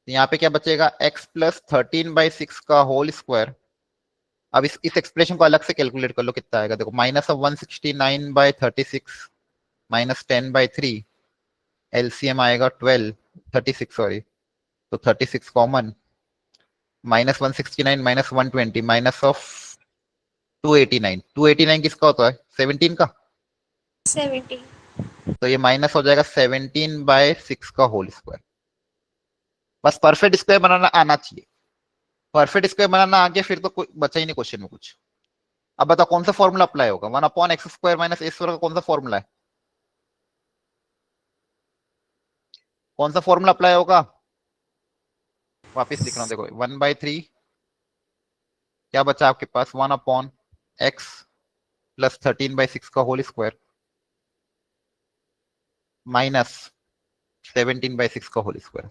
यहाँ पे क्या बचेगा, x प्लस 13/6 का होल स्क्वायर। अब इस एक्सप्रेशन को अलग से कैलकुलेट कर लो, कितना आएगा देखो, -169/36 -10/3, एलसीएम आएगा 12, 36 सॉरी, तो 36 कॉमन, -169 -120 माइनस ऑफ 289, 289 किसका होता है, 17 का, 17. तो ये माइनस हो जाएगा 17/6 का होल स्क्वायर। बस परफेक्ट स्क्वायर बनाना आना चाहिए, परफेक्ट स्क्वायर बनाना आ गया फिर तो कोई बचा ही नहीं क्वेश्चन में कुछ। अब बताओ कौन सा फॉर्मूला अप्लाई होगा, 1/x² - a² का कौन सा फॉर्मूला है, कौन सा फॉर्मूला अप्लाई होगा, वापस लिख रहा हूं देखो, 1/3 क्या बचा आपके पास, 1/x प्लस 13/6 का होल स्क्वायर माइनस 17/6 का होल स्क्वायर।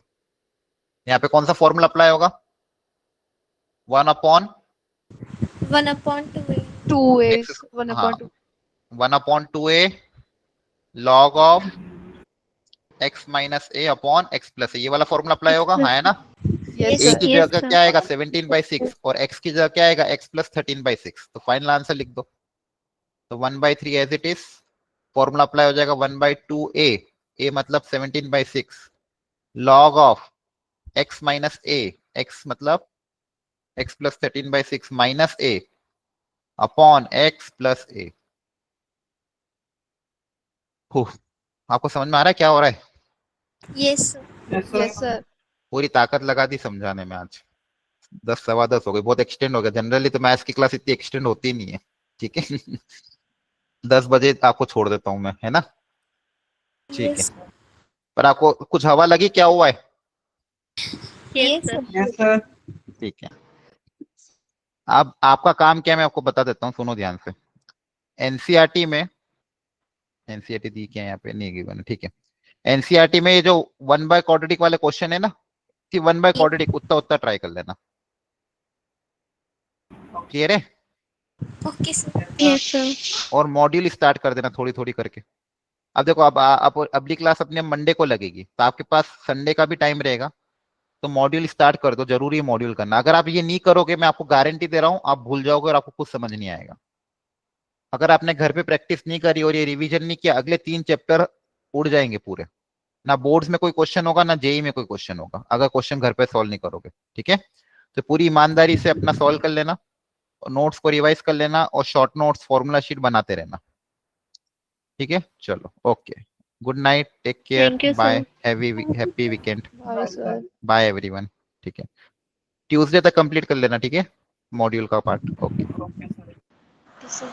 यहाँ पे कौन सा फॉर्मूला अप्लाई होगा, 1/2a 1/2a. 2a. X- 1/2. 1/2a log of x minus a upon x plus a, ये वाला फॉर्मूला अप्लाई होगा, हाँ है ना। Yes, a sir. की Yes, जगह sir. क्या आएगा 17/6 और x की जगह क्या आएगा x प्लस 13/6, तो फाइनल आंसर लिख दो। तो 1/3 as it is, formula apply हो जाएगा 1/2a, a मतलब 17/6 log of x minus a, x मतलब x plus 13/6 minus a upon x plus a। आपको समझ में आ रहा है क्या हो रहा है, Yes, sir. Yes, sir. पूरी ताकत लगा दी समझाने में आज, 10 सवा 10 हो गई, बहुत एक्सटेंड हो गया, जनरली तो मैथ्स की क्लास इतनी एक्सटेंड होती नहीं है, ठीक है 10 बजे आपको छोड़ देता हूं मैं, है ना, ठीक है। Yes. पर आपको कुछ हवा लगी, क्या हुआ है, Yes, sir. ठीक है। अब आपका काम क्या है मैं आपको बता देता हूँ, सुनो ध्यान से। एनसीईआरटी में, एनसीईआरटी दी क्या है यहाँ पे, नहीं गिवन, ठीक है। एनसीईआरटी में ये जो 1/quadratic वाले क्वेश्चन है ना, कि 1/quadratic उतना उतना ट्राई कर लेना, क्लियर है। Okay, sir. Yes, sir. और मॉड्यूल स्टार्ट कर देना थोड़ी थोड़ी करके। अब देखो, अब अगली क्लास अपने मंडे को लगेगी, तो आपके पास संडे का भी टाइम रहेगा, तो मॉड्यूल स्टार्ट कर दो, जरूरी है मॉड्यूल करना। अगर आप ये नहीं करोगे, मैं आपको गारंटी दे रहा हूँ, आप भूल जाओगे और आपको कुछ समझ नहीं आएगा। अगर आपने घर पे प्रैक्टिस नहीं करी और ये रिवीजन नहीं किया, अगले 3 चैप्टर उड़ जाएंगे पूरे, ना बोर्ड्स में कोई क्वेश्चन होगा ना जेई में कोई क्वेश्चन होगा, अगर क्वेश्चन घर पे सॉल्व नहीं करोगे, ठीक है। तो पूरी ईमानदारी से अपना सॉल्व कर लेना, और नोट्स को रिवाइज कर लेना, और शॉर्ट नोट्स फॉर्मूला शीट बनाते रहना, ठीक है। चलो, okay, good night, take care, Thank you, bye, sir. Happy weekend, Bye, sir. Bye everyone, ठीक है। ट्यूसडे तक कंप्लीट कर लेना, ठीक है, मॉड्यूल का पार्ट, ओके। Yes, sir.